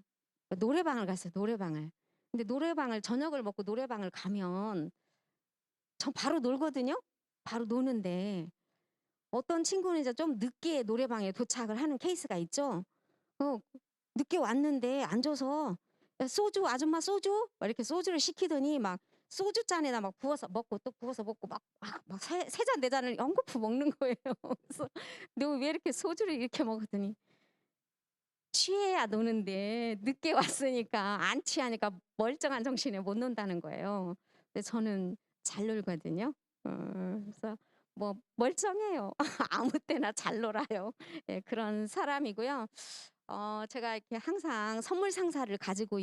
노래방을 갔어요. 노래방을. 근데 노래방을 저녁을 먹고 노래방을 가면 저 바로 놀거든요. 바로 노는데 어떤 친구는 이제 좀 늦게 노래방에 도착을 하는 케이스가 있죠. 어, 늦게 왔는데 앉아서 야, 소주 아줌마 소주 막 이렇게 소주를 시키더니 막 소주 잔에다 막 부어서 먹고 또 부어서 먹고 세 잔 네 잔을 연거푸 먹는 거예요. 그래서 너 왜 이렇게 소주를 이렇게 먹었더니 취해야 노는데 늦게 왔으니까 안 취하니까 멀쩡한 정신에 못 논다는 거예요. 근데 저는 잘 놀거든요. 그래서 뭐 멀쩡해요. 아무 때나 잘 놀아요. 예, 그런 사람이고요. 제가 이렇게 항상 선물 상자를 가지고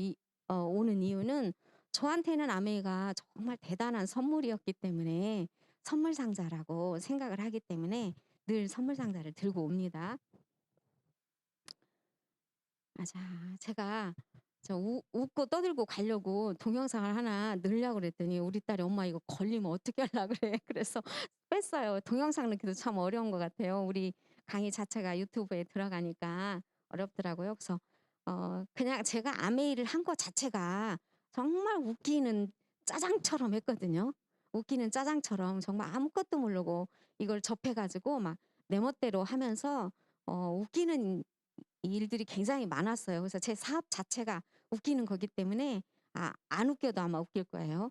오는 이유는 저한테는 아메이가 정말 대단한 선물이었기 때문에 선물 상자라고 생각을 하기 때문에 늘 선물 상자를 들고 옵니다. 맞아. 제가 웃고 떠들고 가려고 동영상을 하나 넣으려고 그랬더니 우리 딸이 엄마 이거 걸리면 어떻게 하려고 그래. 그래서 뺐어요. 동영상 넣기도 참 어려운 것 같아요. 우리 강의 자체가 유튜브에 들어가니까 어렵더라고요. 그래서 그냥 제가 아메이를 한 것 자체가 정말 웃기는 짜장처럼 했거든요. 웃기는 짜장처럼 정말 아무것도 모르고 이걸 접해가지고 막 내 멋대로 하면서 웃기는 일들이 굉장히 많았어요. 그래서 제 사업 자체가 웃기는 거기 때문에 안 웃겨도 아마 웃길 거예요.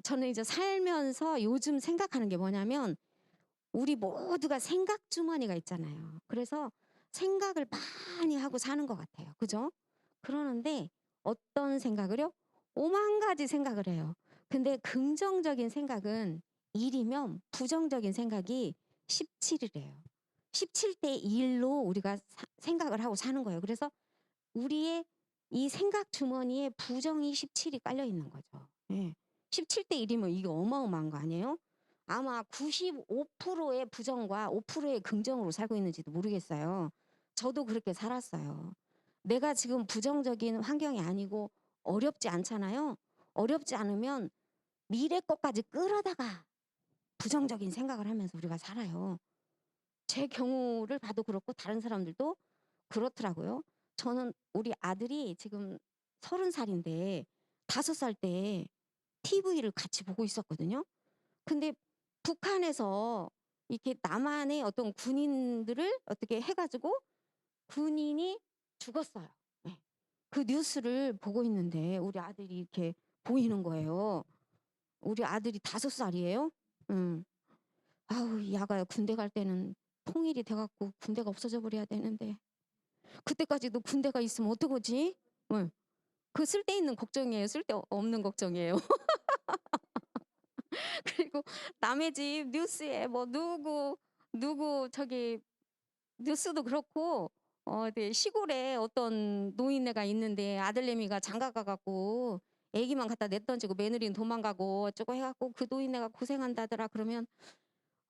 저는 이제 살면서 요즘 생각하는 게 뭐냐면 우리 모두가 생각 주머니가 있잖아요. 그래서 생각을 많이 하고 사는 것 같아요. 그죠? 그러는데 어떤 생각을요? 오만 가지 생각을 해요. 근데 긍정적인 생각은 1이면 부정적인 생각이 17이래요. 17대 1로 우리가 생각을 하고 사는 거예요. 그래서 우리의 이 생각 주머니에 부정이 17이 깔려 있는 거죠. 예. 17대 1이면 이게 어마어마한 거 아니에요? 아마 95%의 부정과 5%의 긍정으로 살고 있는지도 모르겠어요. 저도 그렇게 살았어요. 내가 지금 부정적인 환경이 아니고 어렵지 않잖아요. 어렵지 않으면 미래 것까지 끌어다가 부정적인 생각을 하면서 우리가 살아요. 제 경우를 봐도 그렇고 다른 사람들도 그렇더라고요. 저는 우리 아들이 지금 30살인데 5살 때 TV를 같이 보고 있었거든요. 근데 북한에서 이렇게 남한의 어떤 군인들을 어떻게 해가지고 군인이 죽었어요. 네. 그 뉴스를 보고 있는데 우리 아들이 이렇게 보이는 거예요. 우리 아들이 5살이에요. 아우, 야가 군대 갈 때는 통일이 돼갖고 군대가 없어져 버려야 되는데 그때까지도 군대가 있으면 어떡하지? 응. 그 쓸데있는 걱정이에요. 쓸데없는 걱정이에요. 그리고 남의 집 뉴스에 뭐 누구 저기 뉴스도 그렇고 되게 시골에 어떤 노인네가 있는데 아들내미가 장가 가갖고 애기만 갖다 내던지고 며느리는 도망가고 어쩌고 해갖고 그 노인네가 고생한다더라 그러면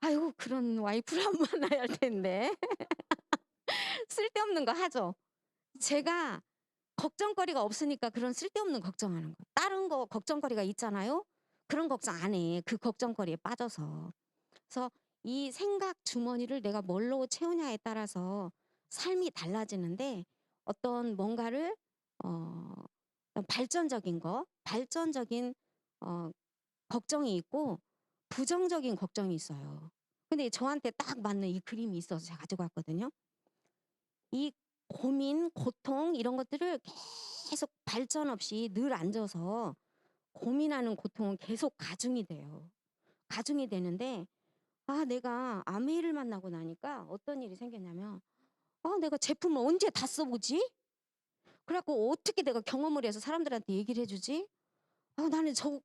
아이고 그런 와이프를 안 만나야 할 텐데 쓸데없는 거 하죠. 제가 걱정거리가 없으니까 그런 쓸데없는 걱정하는 거. 다른 거 걱정거리가 있잖아요. 그런 걱정 안 해. 그 걱정거리에 빠져서. 그래서 이 생각 주머니를 내가 뭘로 채우냐에 따라서 삶이 달라지는데 어떤 뭔가를 발전적인 걱정이 있고 부정적인 걱정이 있어요. 근데 저한테 딱 맞는 이 그림이 있어서 제가 가지고 왔거든요. 이 고민, 고통 이런 것들을 계속 발전 없이 늘 앉아서 고민하는 고통은 계속 가중이 돼요. 가중이 되는데 내가 아메이를 만나고 나니까 어떤 일이 생겼냐면 내가 제품을 언제 다 써보지? 그래갖고 어떻게 내가 경험을 해서 사람들한테 얘기를 해주지? 나는 저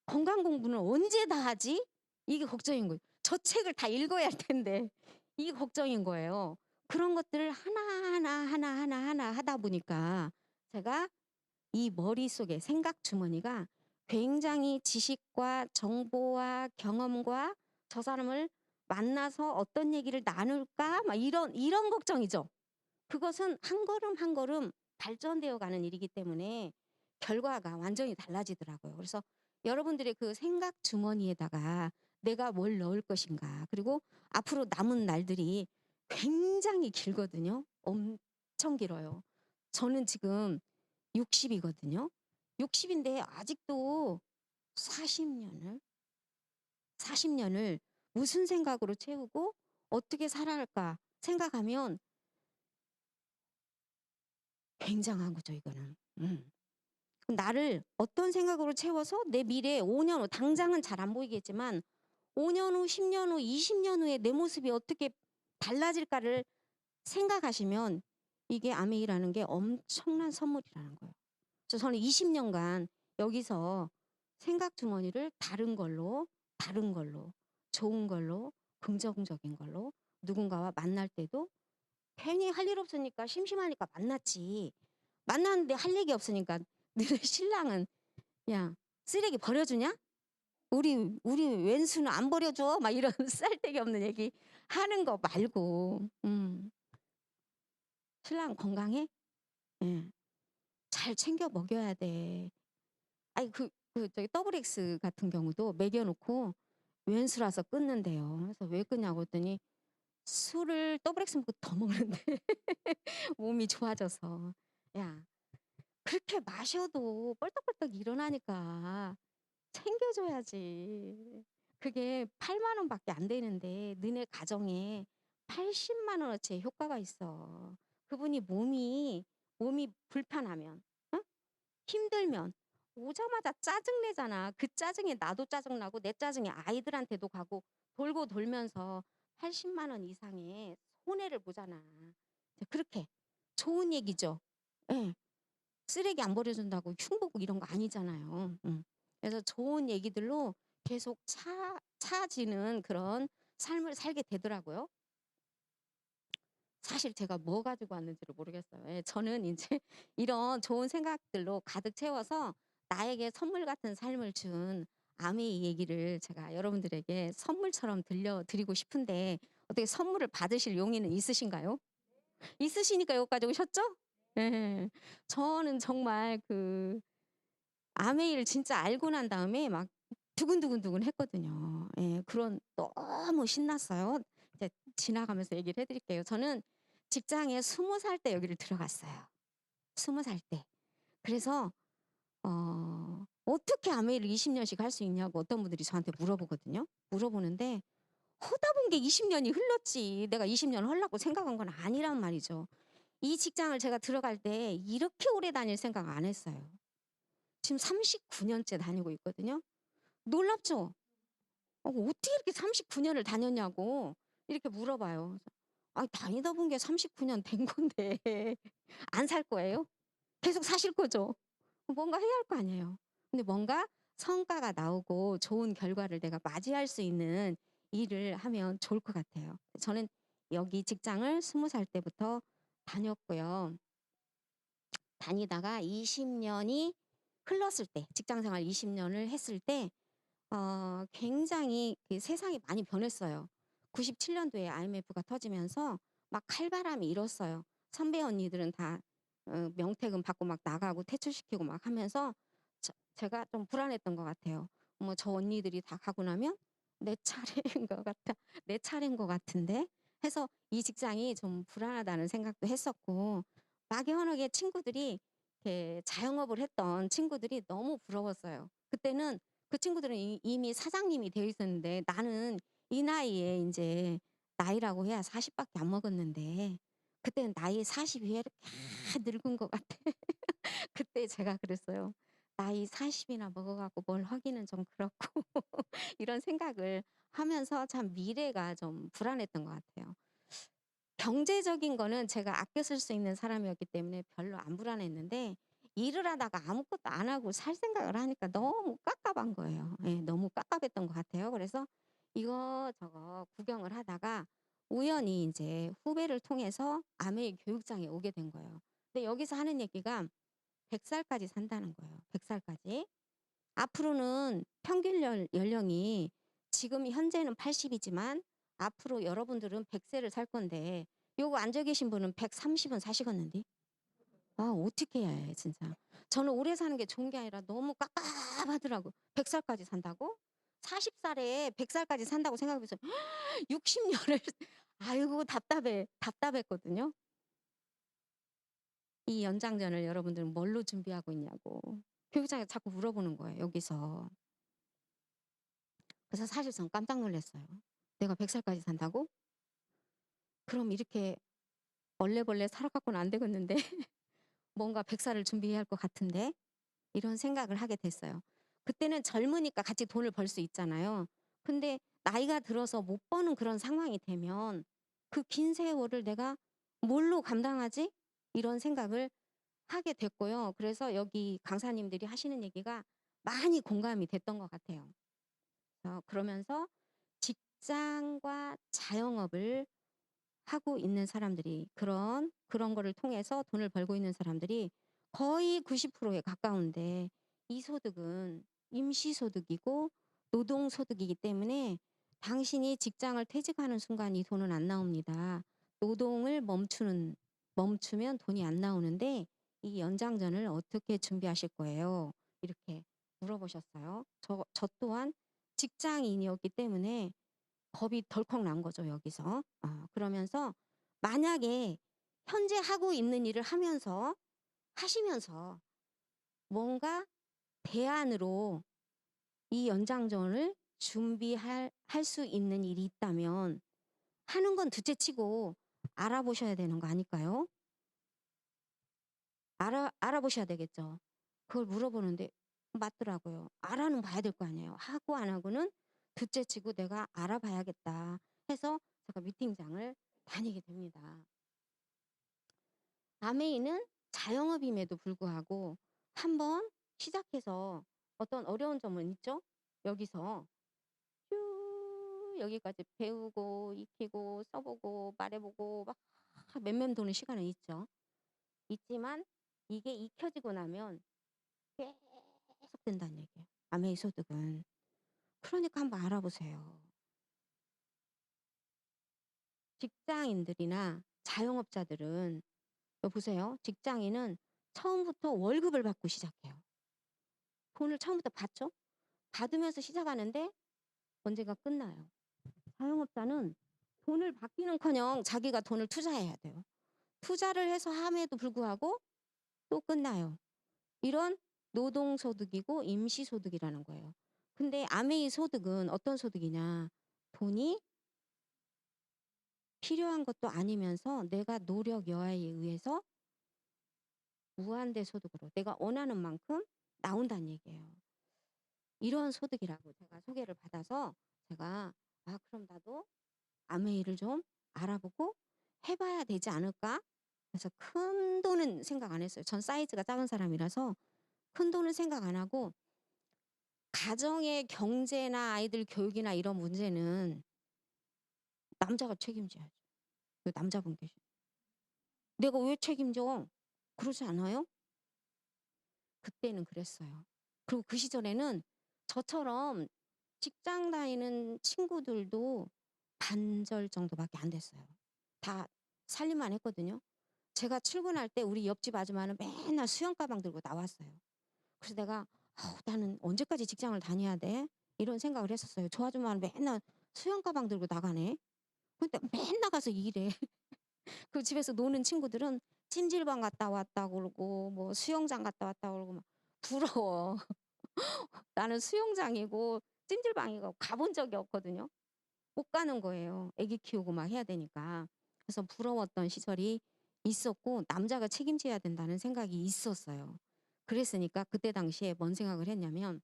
건강 공부는 언제 다 하지? 이게 걱정인 거예요. 저 책을 다 읽어야 할 텐데 이게 걱정인 거예요. 그런 것들을 하나 하다 보니까 제가 이 머릿속에 생각 주머니가 굉장히 지식과 정보와 경험과 저 사람을 만나서 어떤 얘기를 나눌까 막 이런 걱정이죠. 그것은 한 걸음 한 걸음 발전되어 가는 일이기 때문에 결과가 완전히 달라지더라고요. 그래서 여러분들의 그 생각 주머니에다가 내가 뭘 넣을 것인가. 그리고 앞으로 남은 날들이 굉장히 길거든요. 엄청 길어요. 저는 지금 60이거든요. 60인데 아직도 40년을 무슨 생각으로 채우고 어떻게 살아갈까 생각하면 굉장한 거죠, 이거는. 그럼 나를 어떤 생각으로 채워서 내 미래 5년 후, 당장은 잘 안 보이겠지만 5년 후, 10년 후, 20년 후에 내 모습이 어떻게 달라질까를 생각하시면 이게 아메이라는 게 엄청난 선물이라는 거예요. 그래서 저는 20년간 여기서 생각 주머니를 다른 걸로, 좋은 걸로, 긍정적인 걸로 누군가와 만날 때도 괜히 할 일 없으니까 심심하니까 만났지. 만났는데 할 얘기 없으니까 너네 신랑은 야 쓰레기 버려주냐? 우리 왼수는 안 버려줘? 막 이런 쓸데기 없는 얘기 하는 거 말고 신랑 건강해? 예. 잘 챙겨 먹여야 돼. 아니 저기 더블 X 같은 경우도 먹여놓고 왼수라서 끊는데요. 그래서 왜 끊냐고 했더니 술을 더블 X 먹고 더 먹는데 몸이 좋아져서 야 그렇게 마셔도 뻘떡뻘떡 일어나니까 챙겨줘야지. 그게 8만 원밖에 안 되는데 너네 가정에 80만 원어치의 효과가 있어. 그분이 몸이 불편하면 힘들면 오자마자 짜증내잖아. 그 짜증에 나도 짜증나고 내 짜증에 아이들한테도 가고 돌고 돌면서 80만 원 이상의 손해를 보잖아. 그렇게 좋은 얘기죠. 예. 쓰레기 안 버려준다고 흉보고 이런 거 아니잖아요. 그래서 좋은 얘기들로 계속 차지는 그런 삶을 살게 되더라고요. 사실 제가 뭐 가지고 왔는지를 모르겠어요. 예, 저는 이제 이런 좋은 생각들로 가득 채워서 나에게 선물 같은 삶을 준 아메이 얘기를 제가 여러분들에게 선물처럼 들려드리고 싶은데 어떻게 선물을 받으실 용의는 있으신가요? 있으시니까 여기까지 오셨죠? 예. 저는 정말 그 아메이를 진짜 알고 난 다음에 막 두근두근두근 했거든요. 예. 그런 너무 신났어요. 이제 지나가면서 얘기를 해 드릴게요. 저는 직장에 20살 때 여기를 들어갔어요. 20살 때. 그래서 어떻게 아메이를 20 년씩 할 수 있냐고 어떤 분들이 저한테 물어보거든요. 물어보는데 하다 본 게 20 년이 흘렀지. 내가 20년 하려고 생각한 건 아니란 말이죠. 이 직장을 제가 들어갈 때 이렇게 오래 다닐 생각 안 했어요. 지금 39 년째 다니고 있거든요. 놀랍죠? 어떻게 이렇게 39 년을 다녔냐고 이렇게 물어봐요. 그래서 다니다 본 게 39년 된 건데 안 살 거예요? 계속 사실 거죠? 뭔가 해야 할 거 아니에요. 근데 뭔가 성과가 나오고 좋은 결과를 내가 맞이할 수 있는 일을 하면 좋을 것 같아요. 저는 여기 직장을 20살 때부터 다녔고요. 다니다가 20 년이 흘렀을 때 직장 생활 20 년을 했을 때 굉장히 그 세상이 많이 변했어요. 97 년도에 IMF가 터지면서 막 칼바람이 일었어요. 선배 언니들은 다 명퇴금 받고 막 나가고 퇴출시키고 막 하면서 제가 좀 불안했던 것 같아요. 저 언니들이 다 가고 나면 내 차례인 것 같아. 내 차례인 것 같은데 해서 이 직장이 좀 불안하다는 생각도 했었고 막연하게 친구들이 이렇게 자영업을 했던 친구들이 너무 부러웠어요. 그때는 그 친구들은 이미 사장님이 되어 있었는데 나는 이 나이에 이제 나이라고 해야 40 밖에 안 먹었는데 그때는 나이 40이 왜 이렇게 늙은 것 같아. 그때 제가 그랬어요. '나이 40 이나 먹어 갖고 뭘 하기는 좀 그렇고.' 이런 생각을 하면서 참 미래가 좀 불안했던 것 같아요. 경제적인 거는 제가 아껴 쓸 수 있는 사람이었기 때문에 별로 안 불안했는데 일을 하다가 아무것도 안 하고 살 생각을 하니까 너무 깝깝한 거예요. 예, 너무 깝깝했던 것 같아요. 그래서 이거저거 구경을 하다가 우연히 이제 후배를 통해서 아메이 교육장에 오게 된 거예요. 근데 여기서 하는 얘기가 100 살까지 산다는 거예요. 100 살까지. 앞으로는 평균 연령이 지금 현재는 80 이지만 앞으로 여러분들은 100 세를 살 건데 요거 앉아 계신 분은 130은 사시겠는데? 어떻게 해야 해 진짜. 저는 오래 사는 게 좋은 게 아니라 너무 깝깝하더라고. 100 살까지 산다고? 40 살에 100 살까지 산다고 생각해보세요. 60 년을 아이고 답답해. 답답했거든요. 이 연장전을 여러분들은 뭘로 준비하고 있냐고. 교육장에서 자꾸 물어보는 거예요 여기서. 그래서 사실 전 깜짝 놀랐어요. '내가 100 살까지 산다고? 그럼 이렇게 얼레벌레 살아갖고는 안 되겠는데 뭔가 100 살을 준비해야 할 것 같은데?' 이런 생각을 하게 됐어요. 그때는 젊으니까 같이 돈을 벌 수 있잖아요. 근데 나이가 들어서 못 버는 그런 상황이 되면 '그 긴 세월을 내가 뭘로 감당하지?' 이런 생각을 하게 됐고요. 그래서 여기 강사님들이 하시는 얘기가 많이 공감이 됐던 것 같아요. 그러면서 직장과 자영업을 하고 있는 사람들이 그런 거를 통해서 돈을 벌고 있는 사람들이 거의 90%에 가까운데 이 소득은 임시소득이고 노동소득이기 때문에 당신이 직장을 퇴직하는 순간 이 돈은 안 나옵니다. 노동을 멈추면 돈이 안 나오는데 이 연장전을 어떻게 준비하실 거예요? 이렇게 물어보셨어요. 저 또한 직장인이었기 때문에 겁이 덜컥 난 거죠, 여기서. 그러면서 만약에 현재 하고 있는 일을 하시면서 뭔가 대안으로 이 연장전을 준비할 할 수 있는 일이 있다면 하는 건 둘째치고 알아보셔야 되는 거 아닐까요? 알아보셔야 되겠죠. 그걸 물어보는데 맞더라고요. 알아는 봐야 될 거 아니에요. 하고 안 하고는 둘째치고 '내가 알아봐야겠다.' 해서 제가 미팅장을 다니게 됩니다. 아메이는 자영업임에도 불구하고 한번 시작해서 어떤 어려운 점은 있죠. 여기서 쭉 여기까지 배우고 익히고 써 보고 말해 보고 막 맴맴 도는 시간은 있죠. 있지만 이게 익혀지고 나면 된다는 얘기예요. 아메이 소득은. 그러니까 한번 알아보세요. 직장인들이나 자영업자들은 보세요. 직장인은 처음부터 월급을 받고 시작해요. 돈을 처음부터 받죠. 받으면서 시작하는데 언젠가 끝나요. 자영업자는 돈을 받기는커녕 자기가 돈을 투자해야 돼요. 투자를 해서 함에도 불구하고 또 끝나요. 이런 노동소득이고 임시소득이라는 거예요. 근데 아메이 소득은 어떤 소득이냐? 돈이 필요한 것도 아니면서 내가 노력 여하에 의해서 무한대 소득으로 내가 원하는 만큼 나온다는 얘기예요. 이런 소득이라고 제가 소개를 받아서 제가 그럼 나도 아메이를 좀 알아보고 해봐야 되지 않을까? 그래서 큰 돈은 생각 안 했어요. 전 사이즈가 작은 사람이라서 큰 돈은 생각 안 하고 가정의 경제나 아이들 교육이나 이런 문제는 남자가 책임져야죠. 그 남자분 계시. 내가 왜 책임져? 그러지 않아요? 그때는 그랬어요. 그리고 그 시절에는 저처럼 직장 다니는 친구들도 반절 정도밖에 안 됐어요. 다 살림만 했거든요. 제가 출근할 때 우리 옆집 아줌마는 맨날 수영 가방 들고 나왔어요. 그래서 내가 나는 언제까지 직장을 다녀야 돼? 이런 생각을 했었어요. 저 아줌마는 맨날 수영 가방 들고 나가네. 근데 맨날 가서 일해. 그 집에서 노는 친구들은 찜질방 갔다 왔다 그러고 뭐 수영장 갔다 왔다 그러고 막 부러워. 나는 수영장이고 찜질방이고 가본 적이 없거든요. 못 가는 거예요. 아기 키우고 막 해야 되니까. 그래서 부러웠던 시절이 있었고 남자가 책임져야 된다는 생각이 있었어요. 그랬으니까 그때 당시에 뭔 생각을 했냐면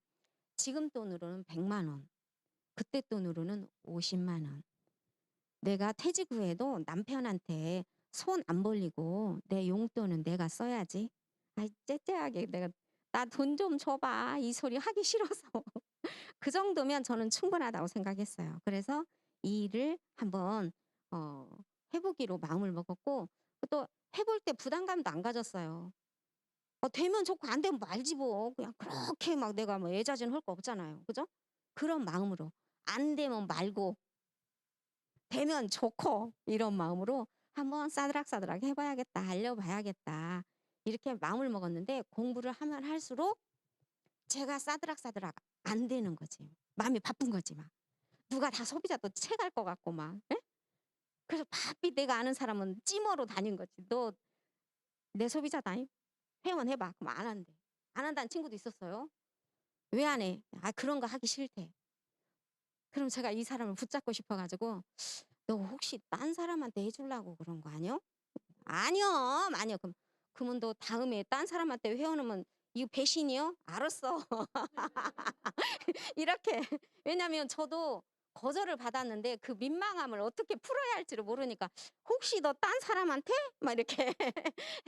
지금 돈으로는 100만 원, 그때 돈으로는 50만 원. 내가 퇴직 후에도 남편한테 손 안 벌리고 내 용돈은 내가 써야지. 째째하게 내가 나 돈 좀 줘봐. 이 소리 하기 싫어서. 그 정도면 저는 충분하다고 생각했어요. 그래서 이 일을 한번 어, 해보기로 마음을 먹었고 또 해볼 때 부담감도 안 가졌어요. 되면 좋고 안 되면 말지 뭐. 그냥 그렇게 막 내가 뭐 애자진 할 거 없잖아요. 그죠? 그런 마음으로 안 되면 말고 되면 좋고 이런 마음으로 한번 싸드락싸드락 해봐야겠다. 알려봐야겠다. 이렇게 마음을 먹었는데 공부를 하면 할수록 제가 싸드락싸드락 안 되는 거지. 마음이 바쁜 거지 막. 누가 다 소비자 또 채갈 것 같고 막. 예? 그래서 바삐 내가 아는 사람은 찜으로 다닌 거지. 너 내 소비자다니? 회원해봐. 그럼 안 한대. 안 한다는 친구도 있었어요. 왜 안 해? 그런 거 하기 싫대. 그럼 제가 이 사람을 붙잡고 싶어가지고 너 혹시 딴 사람한테 해주려고 그런 거 아니요? 아니요. 아니요. 그러면 너 다음에 딴 사람한테 회원하면 이거 배신이요? 알았어. 이렇게. 왜냐면 저도 거절을 받았는데 그 민망함을 어떻게 풀어야 할지를 모르니까 혹시 너 딴 사람한테? 막 이렇게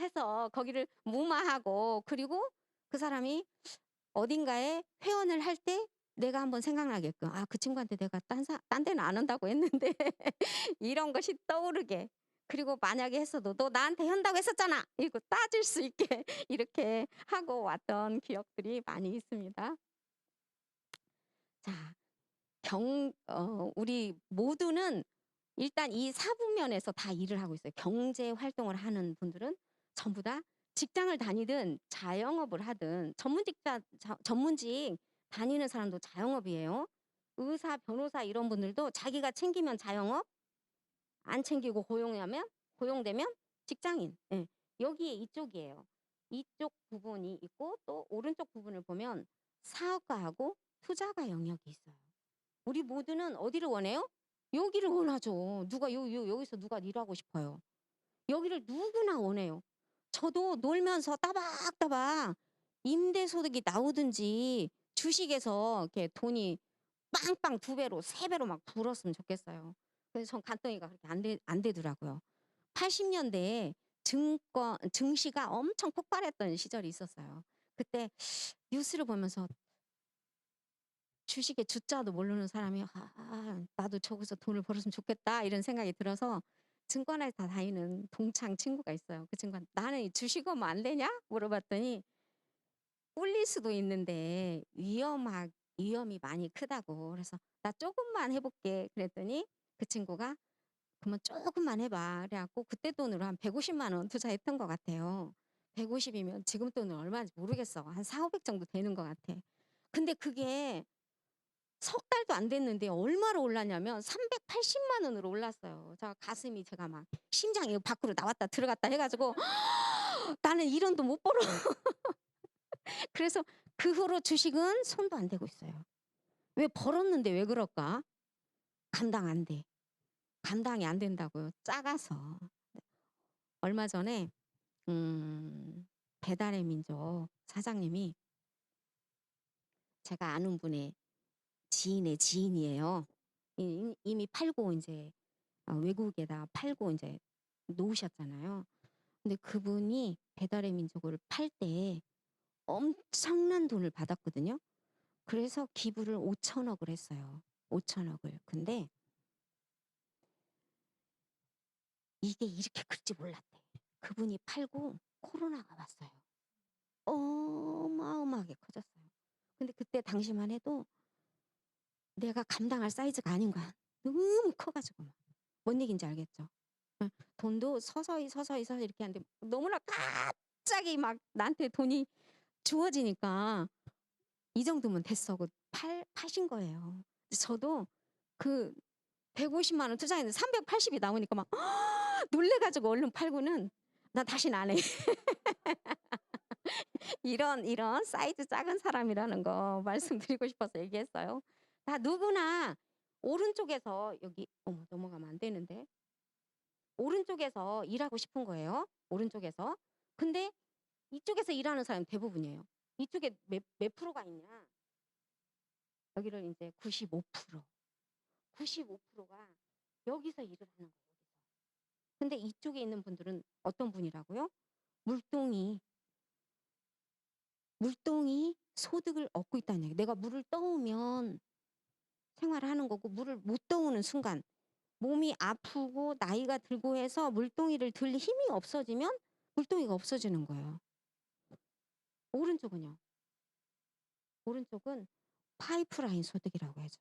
해서 거기를 무마하고 그리고 그 사람이 어딘가에 회원을 할 때 내가 한번 생각나게끔 그 친구한테 내가 딴 데는 안 한다고 했는데 이런 것이 떠오르게 그리고 만약에 했어도 너 나한테 한다고 했었잖아 이거 따질 수 있게 이렇게 하고 왔던 기억들이 많이 있습니다. 자, 우리 모두는 일단 이 사부면에서 다 일을 하고 있어요. 경제 활동을 하는 분들은 전부 다 직장을 다니든 자영업을 하든 전문직 다니는 사람도 자영업이에요. 의사, 변호사 이런 분들도 자기가 챙기면 자영업, 안 챙기고 고용되면 직장인. 예. 여기에 이쪽이에요. 이쪽 부분이 있고 또 오른쪽 부분을 보면 사업가하고 투자가 영역이 있어요. 우리 모두는 어디를 원해요? 여기를 원하죠. 누가 여기서 누가 일하고 싶어요. 여기를 누구나 원해요. 저도 놀면서 따박따박 임대소득이 나오든지 주식에서 이렇게 돈이 빵빵 2배로 3배로 막 불었으면 좋겠어요. 그래서 전 간덩이가 그렇게 안 되더라고요. 80년대에 증시가 엄청 폭발했던 시절이 있었어요. 그때 뉴스를 보면서 주식의 주자도 모르는 사람이 나도 저기서 돈을 벌었으면 좋겠다 이런 생각이 들어서 증권회사 다니는 동창 친구가 있어요. 그 친구한테 나는 이 주식하면 안 되냐? 물어봤더니 꿀릴 수도 있는데 위험이 많이 크다고. 그래서 나 조금만 해볼게. 그랬더니 그 친구가 그러면 조금만 해봐. 그래갖고 그때 돈으로 한 150만 원 투자했던 것 같아요. 150이면 지금 돈은 얼마인지 모르겠어. 한 4, 500 정도 되는 것 같아. 근데 그게 석 달도 안 됐는데 얼마로 올랐냐면 380만 원으로 올랐어요. 제가 막 심장이 밖으로 나왔다 들어갔다 해가지고 나는 이런 돈 못 벌어. 그래서 그 후로 주식은 손도 안 대고 있어요. 왜 벌었는데 왜 그럴까? 감당 안 돼. 감당이 안 된다고요. 작아서. 얼마 전에 배달의 민족 사장님이 제가 아는 분의 지인의 지인이에요. 이미 팔고 이제 외국에다 팔고 이제 놓으셨잖아요. 근데 그분이 배달의 민족을 팔 때 엄청난 돈을 받았거든요. 그래서 기부를 5천억을 했어요. 5천억을. 근데 이게 이렇게 클지 몰랐대. 그분이 팔고 코로나가 왔어요. 어마어마하게 커졌어요. 근데 그때 당시만 해도 내가 감당할 사이즈가 아닌 거야. 너무 커가지고 막. 뭔 얘기인지 알겠죠? 응. 돈도 서서히 이렇게 하는데 너무나 갑자기 막 나한테 돈이 주어지니까 이 정도면 됐어. 파신 거예요. 저도 그 150만 원 투자했는데 380이 나오니까 막 놀래가지고 얼른 팔고는 나 다시는 안 해. 이런 사이즈 작은 사람이라는 거 말씀드리고 싶어서 얘기했어요. 다 누구나 오른쪽에서 여기 넘어가면 안 되는데 오른쪽에서 일하고 싶은 거예요. 오른쪽에서. 근데 이쪽에서 일하는 사람이 대부분이에요. 이쪽에 몇 프로가 있냐? 여기를 이제 95%. 95%가 여기서 일을 하는 거예요. 근데 이쪽에 있는 분들은 어떤 분이라고요? 물동이 소득을 얻고 있다는 얘기예요. 내가 물을 떠오면 생활을 하는 거고 물을 못 떠오는 순간 몸이 아프고 나이가 들고 해서 물동이를 들 힘이 없어지면 물동이가 없어지는 거예요. 오른쪽은요. 오른쪽은 파이프라인 소득이라고 하죠.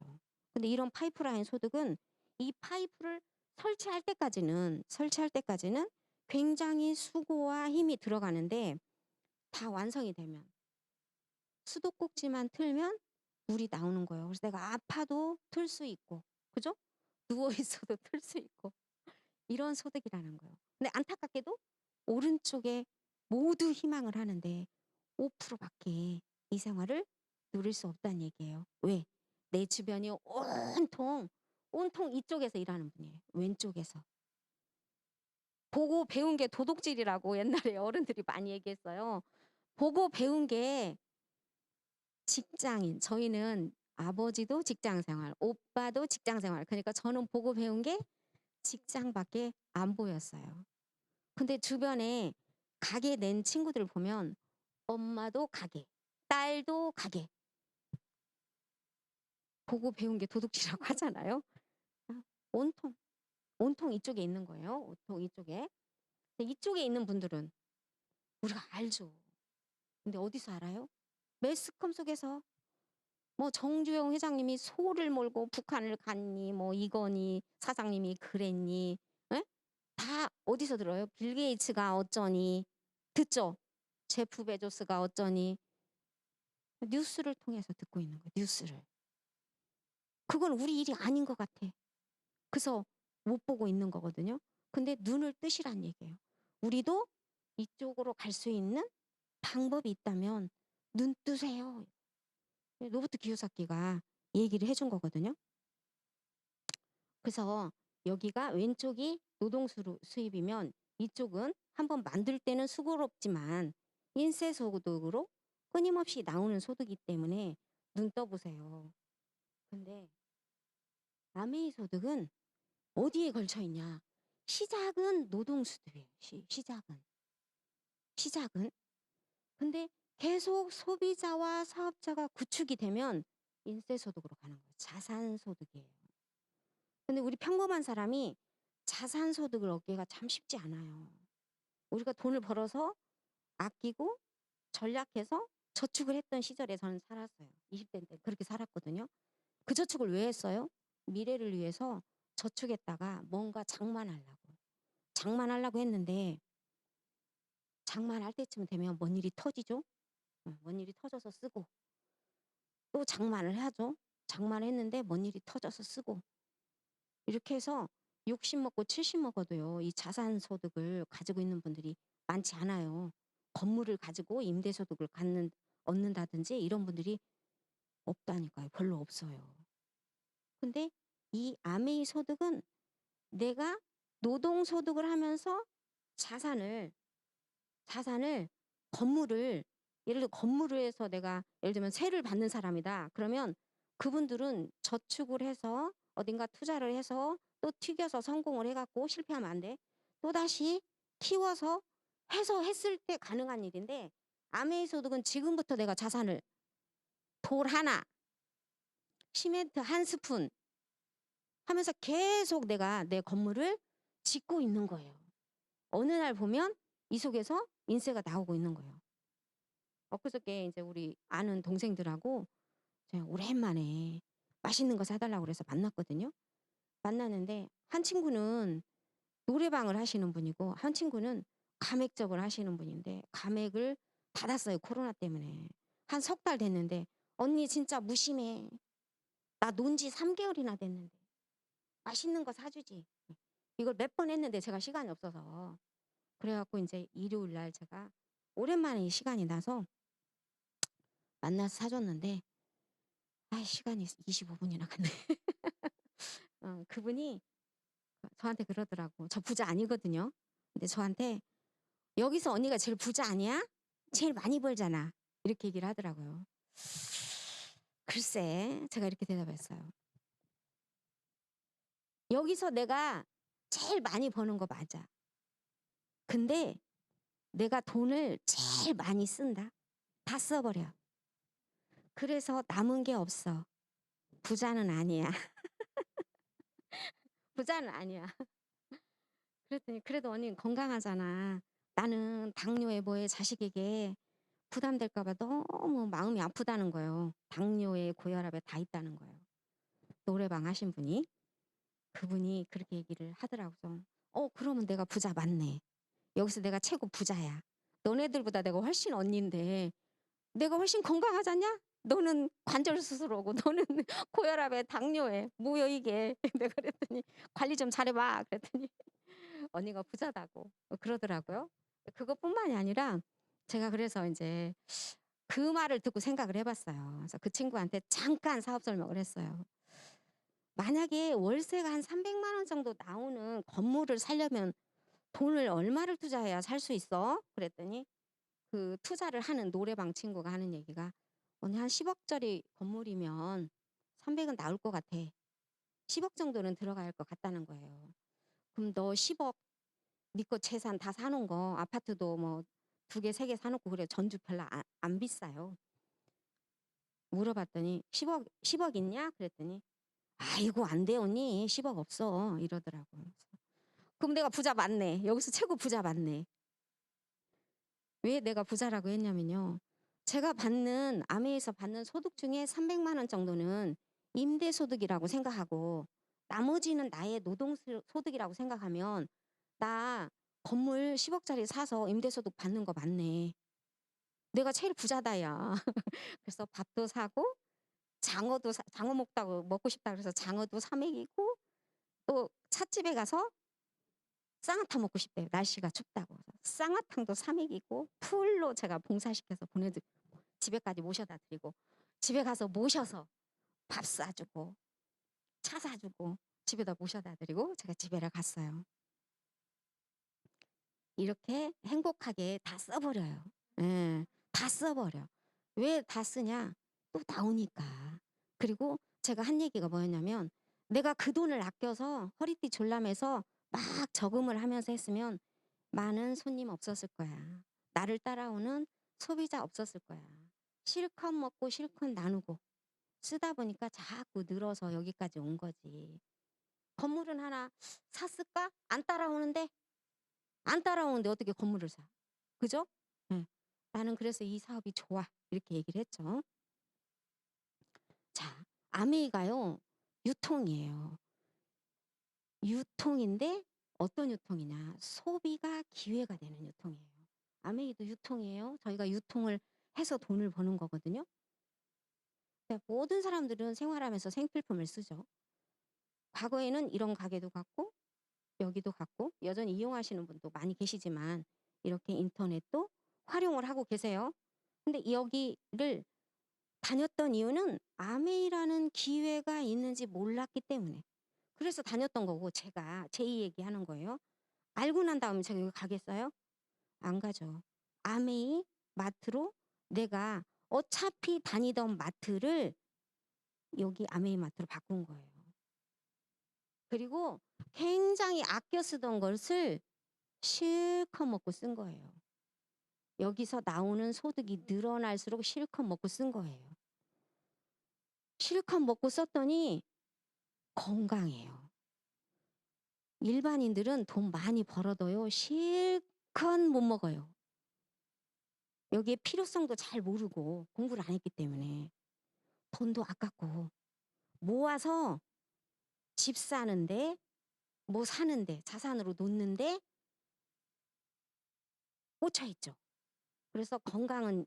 근데 이런 파이프라인 소득은 이 파이프를 설치할 때까지는 굉장히 수고와 힘이 들어가는데 다 완성이 되면 수도꼭지만 틀면 물이 나오는 거예요. 그래서 내가 아파도 틀 수 있고, 그죠? 누워 있어도 틀 수 있고 이런 소득이라는 거예요. 근데 안타깝게도 오른쪽에 모두 희망을 하는데 5%밖에 이 생활을 누릴 수 없다는 얘기예요. 왜? 내 주변이 온통 이쪽에서 일하는 분이에요. 왼쪽에서. 보고 배운 게 도둑질이라고 옛날에 어른들이 많이 얘기했어요. 보고 배운 게 직장인. 저희는 아버지도 직장 생활, 오빠도 직장 생활. 그러니까 저는 보고 배운 게 직장밖에 안 보였어요. 근데 주변에 가게 낸 친구들 보면 엄마도 가게, 딸도 가게. 보고 배운 게 도둑질이라고 하잖아요. 아, 온통 이쪽에 있는 거예요. 온통 이쪽에. 근데 이쪽에 있는 분들은 우리가 알죠. 근데 어디서 알아요? 매스컴 속에서 뭐 정주영 회장님이 소를 몰고 북한을 갔니, 뭐 이거니, 사장님이 그랬니, 에? 다 어디서 들어요? 빌 게이츠가 어쩌니, 듣죠? 제프 베조스가 어쩌니, 뉴스를 통해서 듣고 있는 거예요. 뉴스를. 그건 우리 일이 아닌 것 같아. 그래서 못 보고 있는 거거든요. 근데 눈을 뜨시란 얘기예요. 우리도 이쪽으로 갈 수 있는 방법이 있다면 눈 뜨세요. 로버트 기요사키가 얘기를 해준 거거든요. 그래서 여기가 왼쪽이 노동 수입이면 이쪽은 한번 만들 때는 수고롭지만 인세 소득으로 끊임없이 나오는 소득이기 때문에 눈 떠보세요. 근데 아메이 소득은 어디에 걸쳐 있냐? 시작은 노동 수입이에요. 시작은. 근데 계속 소비자와 사업자가 구축이 되면 인세 소득으로 가는 거예요. 자산 소득이에요. 근데 우리 평범한 사람이 자산 소득을 얻기가 참 쉽지 않아요. 우리가 돈을 벌어서 아끼고 전략해서 저축을 했던 시절에 저는 살았어요. 20대 때 그렇게 살았거든요. 그 저축을 왜 했어요? 미래를 위해서 저축했다가 뭔가 장만하려고 했는데 장만할 때쯤 되면 뭔 일이 터지죠? 뭔 일이 터져서 쓰고 또 장만을 해야죠. 장만했는데 뭔 일이 터져서 쓰고 이렇게 해서 60 먹고 70 먹어도요. 이 자산 소득을 가지고 있는 분들이 많지 않아요. 건물을 가지고 임대 소득을 얻는다든지 이런 분들이 없다니까요. 별로 없어요. 근데 이 아메이 소득은 내가 노동 소득을 하면서 자산을 건물을 예를 들어 건물을 해서 내가 예를 들면 세를 받는 사람이다. 그러면 그분들은 저축을 해서 어딘가 투자를 해서 또 튀겨서 성공을 해갖고 실패하면 안 돼. 또다시 키워서 해서 했을 때 가능한 일인데 아메이 소득은 지금부터 내가 자산을 돌 하나, 시멘트 한 스푼 하면서 계속 내가 내 건물을 짓고 있는 거예요. 어느 날 보면 이 속에서 인세가 나오고 있는 거예요. 엊그저께 이제 우리 아는 동생들하고 제가 오랜만에 맛있는 거 사달라고 그래서 만났거든요. 만났는데 한 친구는 노래방을 하시는 분이고 한 친구는 가맥적을 하시는 분인데 가맥을 닫았어요. 코로나 때문에. 한 석 달 됐는데 언니 진짜 무심해. 나 논 지 3개월이나 됐는데 맛있는 거 사주지. 이걸 몇 번 했는데 제가 시간이 없어서 그래갖고 이제 일요일 날 제가 오랜만에 시간이 나서 만나서 사줬는데 시간이 25분이나 갔네. 그분이 저한테 그러더라고. 저 부자 아니거든요. 근데 저한테 여기서 언니가 제일 부자 아니야? 제일 많이 벌잖아. 이렇게 얘기를 하더라고요. 글쎄 제가 이렇게 대답했어요. 여기서 내가 제일 많이 버는 거 맞아. 근데 내가 돈을 제일 많이 쓴다. 다 써버려. 그래서 남은 게 없어. 부자는 아니야. 부자는 아니야. 그랬더니 그래도 언니 건강하잖아. 나는 당뇨에 뭐에 자식에게 부담될까 봐 너무 마음이 아프다는 거예요. 당뇨에 고혈압에 다 있다는 거예요. 노래방 하신 분이. 그분이 그렇게 얘기를 하더라고요. 그러면 내가 부자 맞네. 여기서 내가 최고 부자야. 너네들보다 내가 훨씬 언니인데 내가 훨씬 건강하잖냐? 너는 관절 수술하고 너는 고혈압에 당뇨에 뭐여 이게. 내가 그랬더니 관리 좀 잘해봐. 그랬더니 언니가 부자다고 그러더라고요. 그것뿐만이 아니라 제가 그래서 이제 그 말을 듣고 생각을 해봤어요. 그래서 그 친구한테 잠깐 사업 설명을 했어요. 만약에 월세가 한 300만 원 정도 나오는 건물을 사려면 돈을 얼마를 투자해야 살 수 있어? 그랬더니 그 투자를 하는 노래방 친구가 하는 얘기가 언니 한 10억짜리 건물이면 300은 나올 것 같아. 10억 정도는 들어갈 것 같다는 거예요. 그럼 너 10억 네 거 재산 다 사놓은 거 아파트도 뭐 2개, 3개 사놓고 그래. 전주 별로 안 비싸요. 물어봤더니 10억 있냐? 그랬더니 아이고 안 돼 언니 10억 없어 이러더라고요. 그럼 내가 부자 맞네. 여기서 최고 부자 맞네. 왜 내가 부자라고 했냐면요. 제가 아메에서 받는 소득 중에 300만 원 정도는 임대소득이라고 생각하고 나머지는 나의 노동소득이라고 생각하면 나 건물 10억짜리 사서 임대소득 받는 거 맞네. 내가 제일 부자다 야. 그래서 밥도 사고 장어 먹고 싶다 그래서 장어도 사 먹이고 또 찻집에 가서 쌍화탕 먹고 싶대요. 날씨가 춥다고. 쌍화탕도 사 먹이고 풀로 제가 봉사시켜서 집에까지 모셔다 드리고 집에 가서 모셔서 밥 싸주고 차 사주고 집에다 모셔다 드리고 제가 집에를 갔어요. 이렇게 행복하게 다 써버려요. 예, 다 써버려. 왜 다 쓰냐? 또 나오니까. 그리고 제가 한 얘기가 뭐였냐면 내가 그 돈을 아껴서 허리띠 졸라매서 막 저금을 하면서 했으면 많은 손님 없었을 거야. 나를 따라오는 소비자 없었을 거야. 실컷 먹고 실컷 나누고 쓰다 보니까 자꾸 늘어서 여기까지 온 거지. 건물은 하나 샀을까? 안 따라오는데? 안 따라오는데 어떻게 건물을 사? 그죠? 예. 나는 그래서 이 사업이 좋아. 이렇게 얘기를 했죠. 자, 아메이가요, 유통이에요. 유통인데 어떤 유통이냐? 소비가 기회가 되는 유통이에요. 아메이도 유통이에요. 저희가 유통을 해서 돈을 버는 거거든요. 그러니까 모든 사람들은 생활하면서 생필품을 쓰죠. 과거에는 이런 가게도 갔고 여기도 갔고 여전히 이용하시는 분도 많이 계시지만 이렇게 인터넷도 활용을 하고 계세요. 근데 여기를 다녔던 이유는 아메이라는 기회가 있는지 몰랐기 때문에. 그래서 다녔던 거고 제가 제 얘기하는 거예요. 알고 난 다음에 제가 여기 가겠어요? 안 가죠. 아메이 마트로 내가 어차피 다니던 마트를 여기 아메이 마트로 바꾼 거예요. 그리고 굉장히 아껴 쓰던 것을 실컷 먹고 쓴 거예요. 여기서 나오는 소득이 늘어날수록 실컷 먹고 쓴 거예요. 실컷 먹고 썼더니 건강해요. 일반인들은 돈 많이 벌어도요, 실컷 못 먹어요. 여기에 필요성도 잘 모르고 공부를 안 했기 때문에 돈도 아깝고 모아서 집 사는데 뭐 사는데 자산으로 놓는데 꽂혀 있죠. 그래서 건강은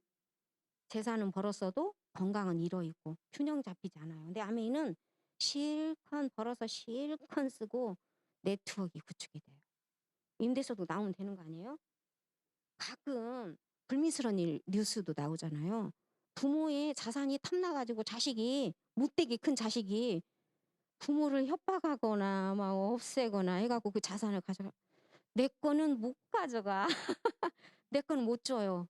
재산은 벌었어도 건강은 잃어있고 균형 잡히지 않아요. 근데 아메이는 실컷 벌어서 실컷 쓰고 네트워크 구축이 돼요. 임대료도 나오면 되는 거 아니에요? 가끔 불미스러운 일 뉴스도 나오잖아요. 부모의 자산이 탐나가지고 자식이 못되게 큰 자식이 부모를 협박하거나 막 없애거나 해갖고 그 자산을 가져가. 내 거는 못 가져가. 내 거는 못 줘요.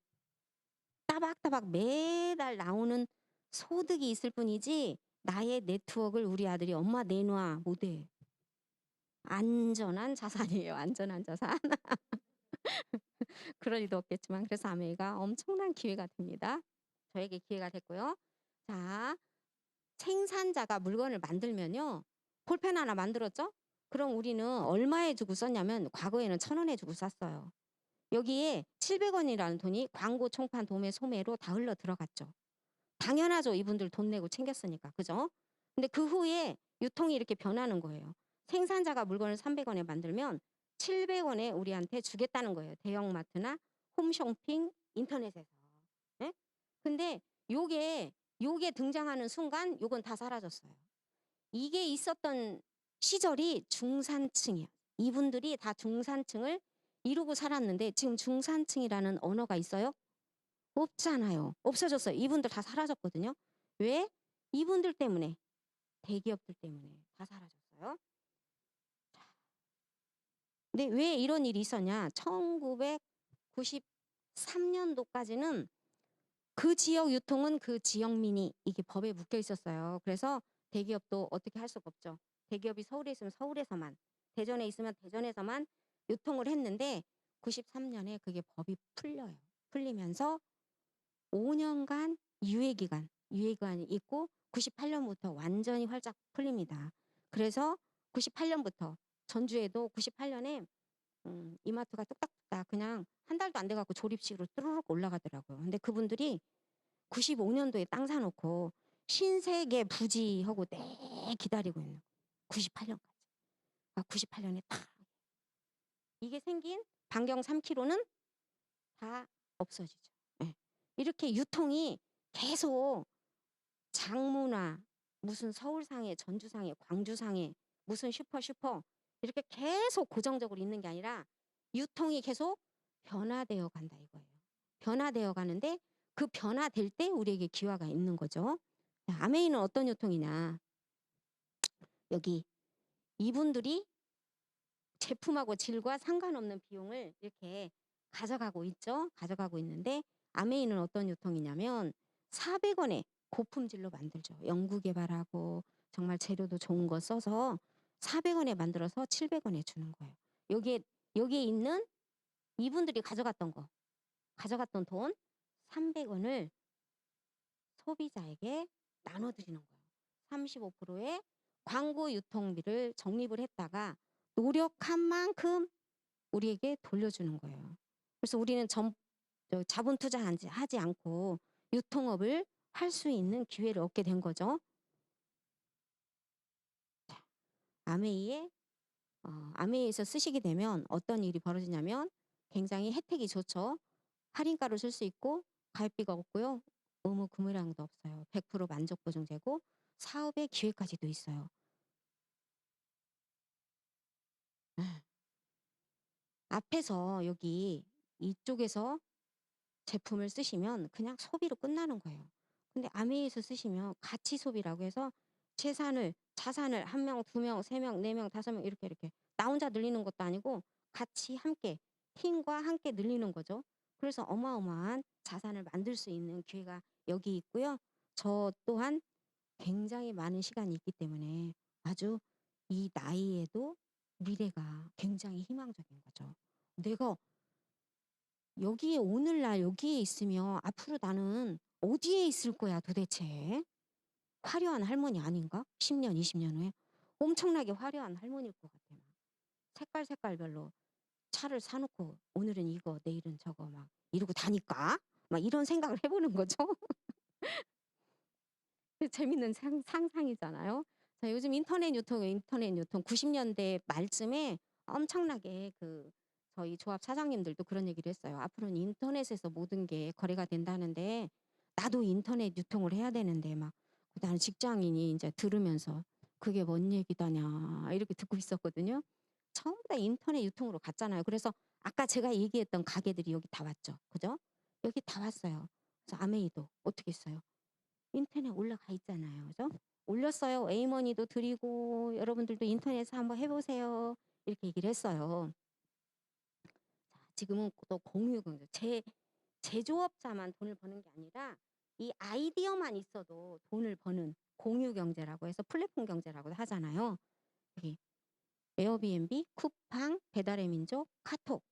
따박따박 매달 나오는 소득이 있을 뿐이지 나의 네트워크를 우리 아들이 엄마 내놔 못해. 안전한 자산이에요. 안전한 자산. 그럴 리도 없겠지만 그래서 아메이가 엄청난 기회가 됩니다. 저에게 기회가 됐고요. 자, 생산자가 물건을 만들면요. 볼펜 하나 만들었죠? 그럼 우리는 얼마에 주고 썼냐면 과거에는 1,000원에 주고 샀어요. 여기에 700원이라는 돈이 광고, 총판, 도매, 소매로 다 흘러 들어갔죠. 당연하죠. 이분들 돈 내고 챙겼으니까. 그죠? 근데 그 후에 유통이 이렇게 변하는 거예요. 생산자가 물건을 300원에 만들면 700원에 우리한테 주겠다는 거예요. 대형마트나 홈쇼핑, 인터넷에서. 예? 근데 요게 등장하는 순간 요건 다 사라졌어요. 이게 있었던 시절이 중산층이야. 이분들이 다 중산층을 이루고 살았는데 지금 중산층이라는 언어가 있어요? 없잖아요. 없어졌어요. 이분들 다 사라졌거든요. 왜? 이분들 때문에. 대기업들 때문에 다 사라졌어요. 근데 왜 이런 일이 있었냐? 1993년도까지는 그 지역 유통은 그 지역민이 이게 법에 묶여 있었어요. 그래서 대기업도 어떻게 할 수가 없죠. 대기업이 서울에 있으면 서울에서만, 대전에 있으면 대전에서만 유통을 했는데 93년에 그게 법이 풀려요. 풀리면서 5년간 유예기간이 있고 98년부터 완전히 활짝 풀립니다. 그래서 98년부터 전주에도 98년에 이마트가 뚝딱뚝딱 그냥 한 달도 안 돼갖고 조립식으로 뚜루룩 올라가더라고요. 근데 그분들이 95년도에 땅 사놓고 신세계 부지하고 내 기다리고 있는 98년까지. 98년에 딱 이게 생긴 반경 3km는 다 없어지죠. 예. 이렇게 유통이 계속 장문화 무슨 서울상해, 전주상해, 광주상해 무슨 슈퍼 이렇게 계속 고정적으로 있는 게 아니라 유통이 계속 변화되어 간다 이거예요. 변화되어 가는데 그 변화될 때 우리에게 기회가 있는 거죠. 아메이는 어떤 유통이냐. 여기 이분들이 제품하고 질과 상관없는 비용을 이렇게 가져가고 있죠. 가져가고 있는데 아메이는 어떤 유통이냐면 400원에 고품질로 만들죠. 연구 개발하고 정말 재료도 좋은 거 써서 400원에 만들어서 700원에 주는 거예요. 여기에 있는 이분들이 가져갔던 돈 300원을 소비자에게 나눠드리는 거예요. 35%의 광고 유통비를 적립을 했다가 노력한 만큼 우리에게 돌려주는 거예요. 그래서 우리는 자본 투자하지 않고 유통업을 할 수 있는 기회를 얻게 된 거죠. 아메이에 아메이에서 쓰시게 되면 어떤 일이 벌어지냐면 굉장히 혜택이 좋죠. 할인가로 쓸 수 있고 가입비가 없고요. 의무 구매량도 없어요. 100% 만족 보증제고 사업의 기회까지도 있어요. 앞에서 여기 이쪽에서 제품을 쓰시면 그냥 소비로 끝나는 거예요. 근데 아메이에서 쓰시면 가치 소비라고 해서 자산을 한 명, 두 명, 세 명, 네 명, 다섯 명 이렇게 나 혼자 늘리는 것도 아니고 같이 함께 팀과 함께 늘리는 거죠. 그래서 어마어마한 자산을 만들 수 있는 기회가 여기 있고요. 저 또한 굉장히 많은 시간이 있기 때문에 아주 이 나이에도 미래가 굉장히 희망적인 거죠. 내가 여기에 오늘날 여기에 있으면 앞으로 나는 어디에 있을 거야 도대체? 화려한 할머니 아닌가? 10년, 20년 후에 엄청나게 화려한 할머니일 것 같아요. 색깔별로 차를 사놓고 오늘은 이거, 내일은 저거 막 이러고 다니까? 막 이런 생각을 해보는 거죠. 재밌는 상상이잖아요. 자, 요즘 인터넷 유통 90년대 말쯤에 엄청나게 저희 조합 사장님들도 그런 얘기를 했어요. 앞으로는 인터넷에서 모든 게 거래가 된다는데 나도 인터넷 유통을 해야 되는데 막 나는 직장인이 이제 들으면서 그게 뭔 얘기다냐 이렇게 듣고 있었거든요. 전부 다 인터넷 유통으로 갔잖아요. 그래서 아까 제가 얘기했던 가게들이 여기 다 왔죠. 그죠? 여기 다 왔어요. 그래서 아메이도 어떻게 했어요? 인터넷 올라가 있잖아요. 그죠? 올렸어요. 에이머니도 드리고 여러분들도 인터넷에서 한번 해보세요. 이렇게 얘기를 했어요. 자, 지금은 또 공유 경제. 제조업자만 돈을 버는 게 아니라 이 아이디어만 있어도 돈을 버는 공유 경제라고 해서 플랫폼 경제라고 하잖아요. 여기 에어비앤비, 쿠팡, 배달의 민족, 카톡.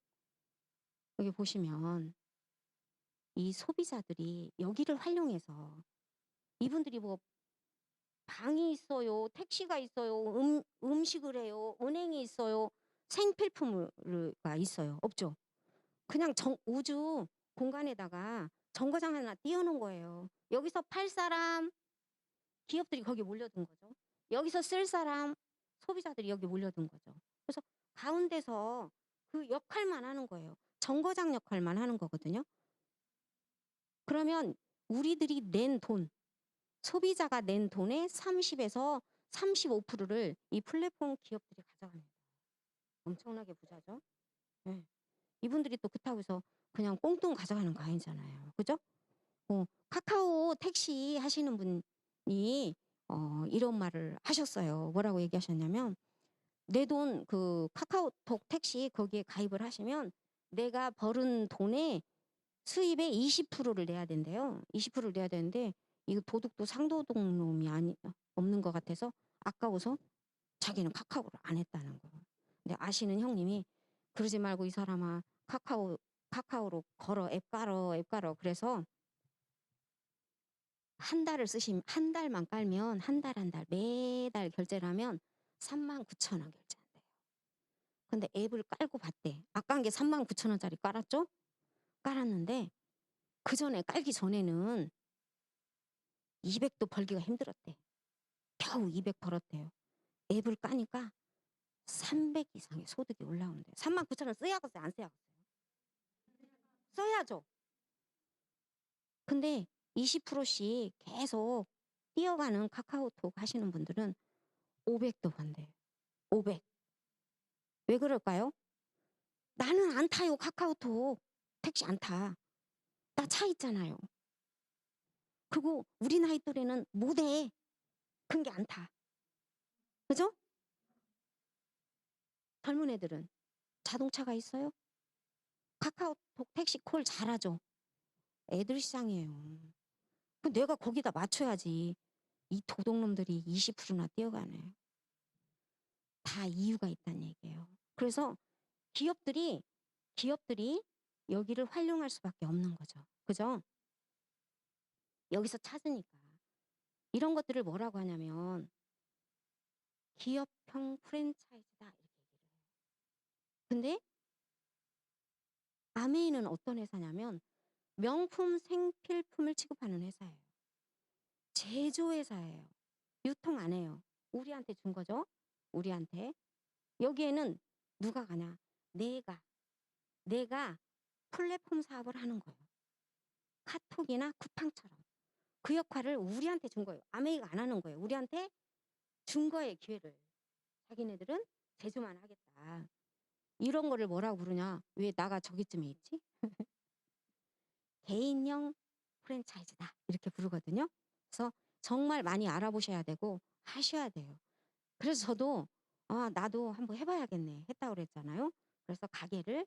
여기 보시면 이 소비자들이 여기를 활용해서 이분들이 뭐 방이 있어요, 택시가 있어요, 음식을 해요, 은행이 있어요, 생필품가 있어요. 없죠. 그냥 우주 공간에다가 정거장 하나 띄워놓은 거예요. 여기서 팔 사람 기업들이 거기 몰려든 거죠. 여기서 쓸 사람 소비자들이 여기 몰려든 거죠. 그래서 가운데서 그 역할만 하는 거예요. 정거장 역할만 하는 거거든요. 그러면 우리들이 낸 돈, 소비자가 낸 돈의 30에서 35%를 이 플랫폼 기업들이 가져갑니다. 엄청나게 부자죠. 네. 이분들이 또 그렇다고 해서 그냥 꽁돈 가져가는 거 아니잖아요. 그죠? 카카오 택시 하시는 분이 이런 말을 하셨어요. 뭐라고 얘기하셨냐면 내 돈 카카오톡 택시 거기에 가입을 하시면 내가 벌은 돈의 수입의 20%를 내야 된대요. 20%를 내야 되는데 이거 도둑도 상도둑 놈이 없는 것 같아서 아까워서 자기는 카카오를 안 했다는 거. 근데 아시는 형님이 그러지 말고 이 사람아 카카오로 걸어 앱 깔어 그래서 한 달만 깔면 한 달 매달 결제를 하면 39,000원 결제한대요. 근데 앱을 깔고 봤대. 아까 한 게 39,000원짜리 깔았죠? 깔았는데 그 전에 깔기 전에는 200도 벌기가 힘들었대. 겨우 200 벌었대요. 앱을 까니까 300 이상의 소득이 올라온대요. 39,000원 써야겠어요? 안 써야겠어요? 써야죠. 근데 20%씩 계속 뛰어가는 카카오톡 하시는 분들은 500도 번대요. 500. 왜 그럴까요? 나는 안 타요, 카카오톡. 택시 안 타. 나 차 있잖아요. 그리고 우리 나이 또래는 못해. 큰 게 안 타. 그죠? 젊은 애들은 자동차가 있어요? 카카오톡 택시 콜 잘하죠? 애들 시장이에요. 내가 거기다 맞춰야지. 이 도둑놈들이 20%나 뛰어가네. 다 이유가 있다는 얘기예요. 그래서 기업들이 여기를 활용할 수밖에 없는 거죠. 그죠? 여기서 찾으니까. 이런 것들을 뭐라고 하냐면 기업형 프랜차이즈다 이렇게 얘기를 해요. 근데 아메이는 어떤 회사냐면 명품 생필품을 취급하는 회사예요. 제조회사예요. 유통 안 해요. 우리한테 준 거죠. 우리한테. 여기에는 누가 가냐? 내가 플랫폼 사업을 하는 거예요. 카톡이나 쿠팡처럼. 그 역할을 우리한테 준 거예요. 아메이가 안 하는 거예요. 우리한테 준 거예요, 기회를. 자기네들은 제조만 하겠다. 이런 거를 뭐라고 부르냐? 왜 나가 저기쯤에 있지? 개인형 프랜차이즈다. 이렇게 부르거든요. 그래서 정말 많이 알아보셔야 되고 하셔야 돼요. 그래서 저도 나도 한번 해봐야겠네 했다고 그랬잖아요. 그래서 가게를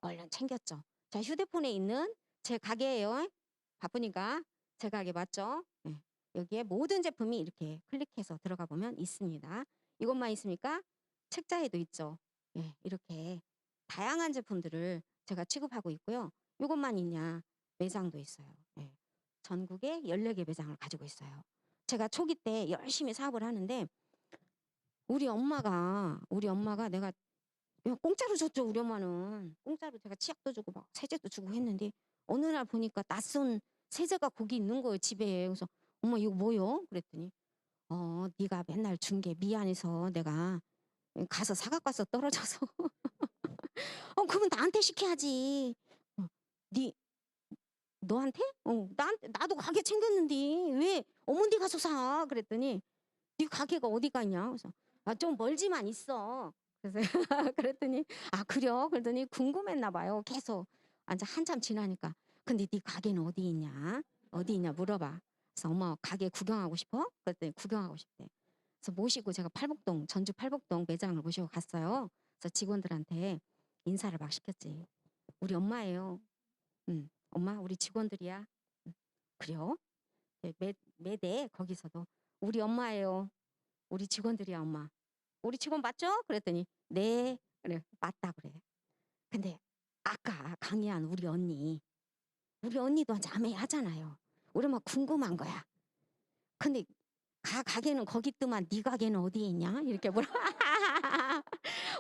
얼른 챙겼죠. 자, 휴대폰에 있는 제 가게예요. 바쁘니까 제 가게 맞죠? 네. 여기에 모든 제품이 이렇게 클릭해서 들어가 보면 있습니다. 이것만 있습니까? 책자에도 있죠. 예, 이렇게 다양한 제품들을 제가 취급하고 있고요. 이것만 있냐? 매장도 있어요. 예. 전국에 14개 매장을 가지고 있어요. 제가 초기 때 열심히 사업을 하는데 우리 엄마가 내가 공짜로 줬죠. 우리 엄마는 공짜로 제가 치약도 주고 막 세제도 주고 했는데 어느 날 보니까 낯선 세제가 거기 있는 거예요, 집에. 그래서 엄마 이거 뭐요? 그랬더니 네가 맨날 준 게 미안해서 내가 가서 사갖고 와서 떨어져서 그러면 나한테 시켜야지. 너한테? 나도 가게 챙겼는데 왜 어머니 가서 사? 그랬더니 네 가게가 어디가 있냐? 그래서 좀 멀지만 있어. 그래서 그랬더니 그래요? 그랬더니 궁금했나 봐요. 계속 한참 지나니까 근데 네 가게는 어디 있냐? 어디 있냐 물어봐. 그래서 엄마 가게 구경하고 싶어? 그랬더니 구경하고 싶대. 그래서 모시고 제가 전주 팔복동 매장을 모시고 갔어요. 그래서 직원들한테 인사를 막 시켰지. 우리 엄마예요. 엄마 우리 직원들이야. 그래요? 매대 거기서도 우리 엄마예요. 우리 직원들이야 엄마. 우리 직원 맞죠? 그랬더니 네. 그래 맞다 그래. 근데 아까 강의한 우리 언니도 자매 하잖아요. 우리 엄마 궁금한 거야. 근데 가게는 거기 있더만 네 가게는 어디에 있냐? 이렇게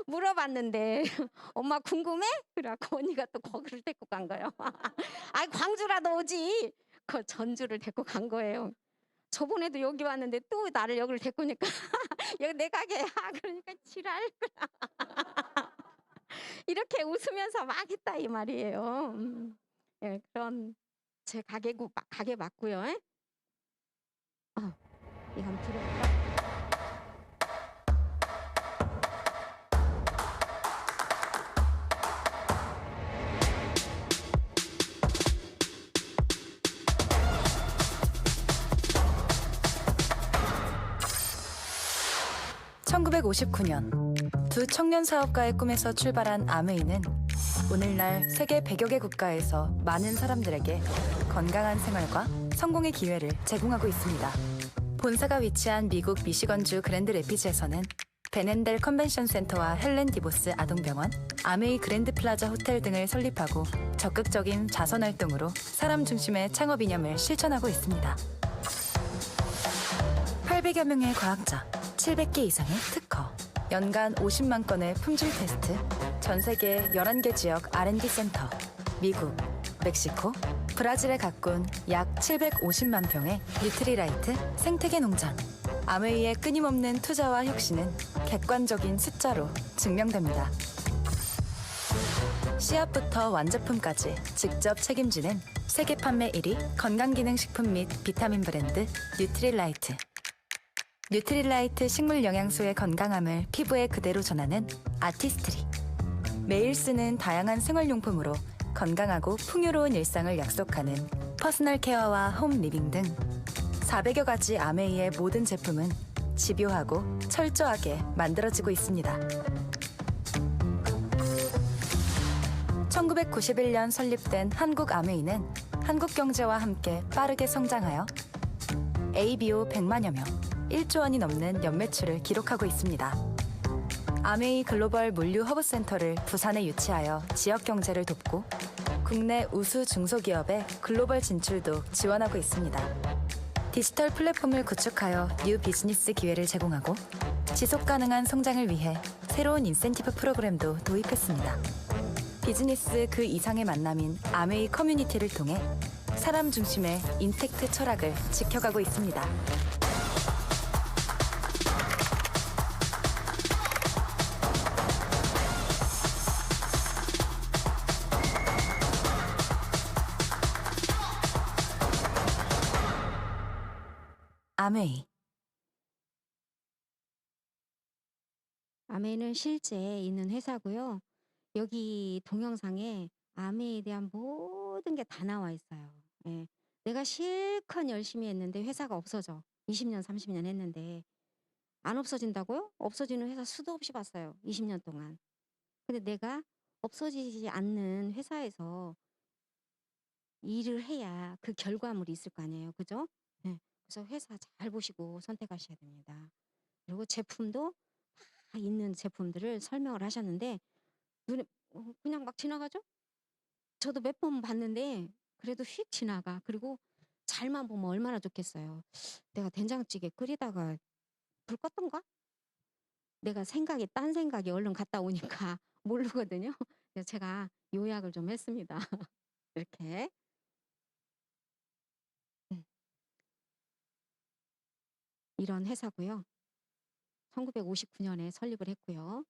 물어봤는데 엄마 궁금해? 그래갖고 언니가 또 거기를 데리고 간 거예요. 광주라도 오지. 그 전주를 데리고 간 거예요. 저번에도 여기 왔는데 또 나를 여기를 데리고 오니까 여기 내 가게야. 그러니까 지랄. 이렇게 웃으면서 막 했다 이 말이에요. 예, 그런 제 가게 맞고요. 이거 한번 들어볼까? 1959년 두 청년 사업가의 꿈에서 출발한 아메이는 오늘날 세계 100여 개 국가에서 많은 사람들에게 건강한 생활과 성공의 기회를 제공하고 있습니다. 본사가 위치한 미국 미시건주 그랜드 레피즈에서는 베넨델 컨벤션 센터와 헬렌 디보스 아동병원, 아메이 그랜드 플라자 호텔 등을 설립하고 적극적인 자선 활동으로 사람 중심의 창업 이념을 실천하고 있습니다. 800여 명의 과학자, 700개 이상의 특허, 연간 50만 건의 품질 테스트, 전 세계 11개 지역 R&D 센터, 미국, 멕시코, 브라질에 가꾼 약 750만 평의 뉴트리라이트 생태계 농장. 아메이의 끊임없는 투자와 혁신은 객관적인 숫자로 증명됩니다. 씨앗부터 완제품까지 직접 책임지는 세계 판매 1위 건강기능식품 및 비타민 브랜드 뉴트리라이트. 뉴트리라이트 식물 영양소의 건강함을 피부에 그대로 전하는 아티스트리. 매일 쓰는 다양한 생활용품으로 건강하고 풍요로운 일상을 약속하는 퍼스널 케어와 홈 리빙 등 400여 가지 아메이의 모든 제품은 집요하고 철저하게 만들어지고 있습니다. 1991년 설립된 한국 아메이는 한국 경제와 함께 빠르게 성장하여 ABO 100만여 명, 1조 원이 넘는 연매출을 기록하고 있습니다. 아메이 글로벌 물류 허브센터를 부산에 유치하여 지역 경제를 돕고 국내 우수 중소기업의 글로벌 진출도 지원하고 있습니다. 디지털 플랫폼을 구축하여 뉴 비즈니스 기회를 제공하고 지속 가능한 성장을 위해 새로운 인센티브 프로그램도 도입했습니다. 비즈니스 그 이상의 만남인 아메이 커뮤니티를 통해 사람 중심의 인텍트 철학을 지켜가고 있습니다. 아메이. 아메이는 실제 있는 회사고요. 여기 동영상에 아메이에 대한 모든 게 다 나와 있어요. 예. 내가 실컷 열심히 했는데 회사가 없어져. 20년, 30년 했는데 안 없어진다고요? 없어지는 회사 수도 없이 봤어요. 20년 동안. 근데 내가 없어지지 않는 회사에서 일을 해야 그 결과물이 있을 거 아니에요. 그죠? 예. 그래서 회사 잘 보시고 선택하셔야 됩니다. 그리고 제품도 다 있는 제품들을 설명을 하셨는데 눈에 그냥 막 지나가죠? 저도 몇 번 봤는데 그래도 휙 지나가. 그리고 잘만 보면 얼마나 좋겠어요. 내가 된장찌개 끓이다가 불 껐던가? 내가 딴 생각이 얼른 갔다 오니까 모르거든요. 그래서 제가 요약을 좀 했습니다. 이렇게. 음, 이런 회사고요. 1959년에 설립을 했고요.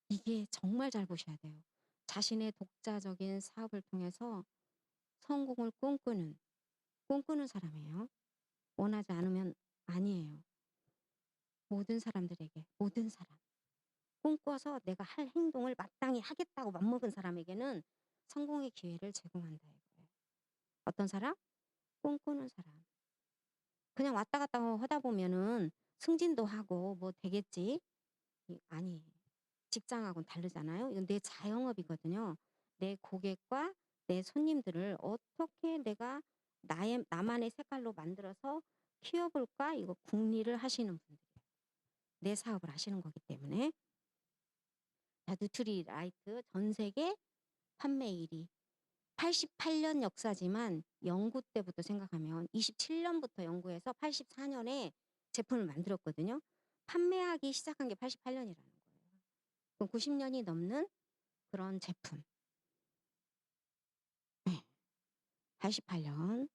이게 정말 잘 보셔야 돼요. 자신의 독자적인 사업을 통해서 성공을 꿈꾸는 사람이에요. 원하지 않으면 아니에요. 모든 사람들에게, 모든 사람. 꿈꿔서 내가 할 행동을 마땅히 하겠다고 맘먹은 사람에게는 성공의 기회를 제공한다 이거예요. 어떤 사람? 꿈꾸는 사람. 그냥 왔다 갔다 하다 보면은 승진도 하고 뭐 되겠지? 아니에요. 직장하고는 다르잖아요. 이건 내 자영업이거든요. 내 고객과 내 손님들을 어떻게 내가 나만의 색깔로 만들어서 키워볼까? 이거 궁리를 하시는 분들이에요. 내 사업을 하시는 거기 때문에. 자, 뉴트리라이트 전 세계 판매 1위. 88년 역사지만 연구 때부터 생각하면 27년부터 연구해서 84년에 제품을 만들었거든요. 판매하기 시작한 게 88년이라는 거예요. 그럼 90년이 넘는 그런 제품. 88년.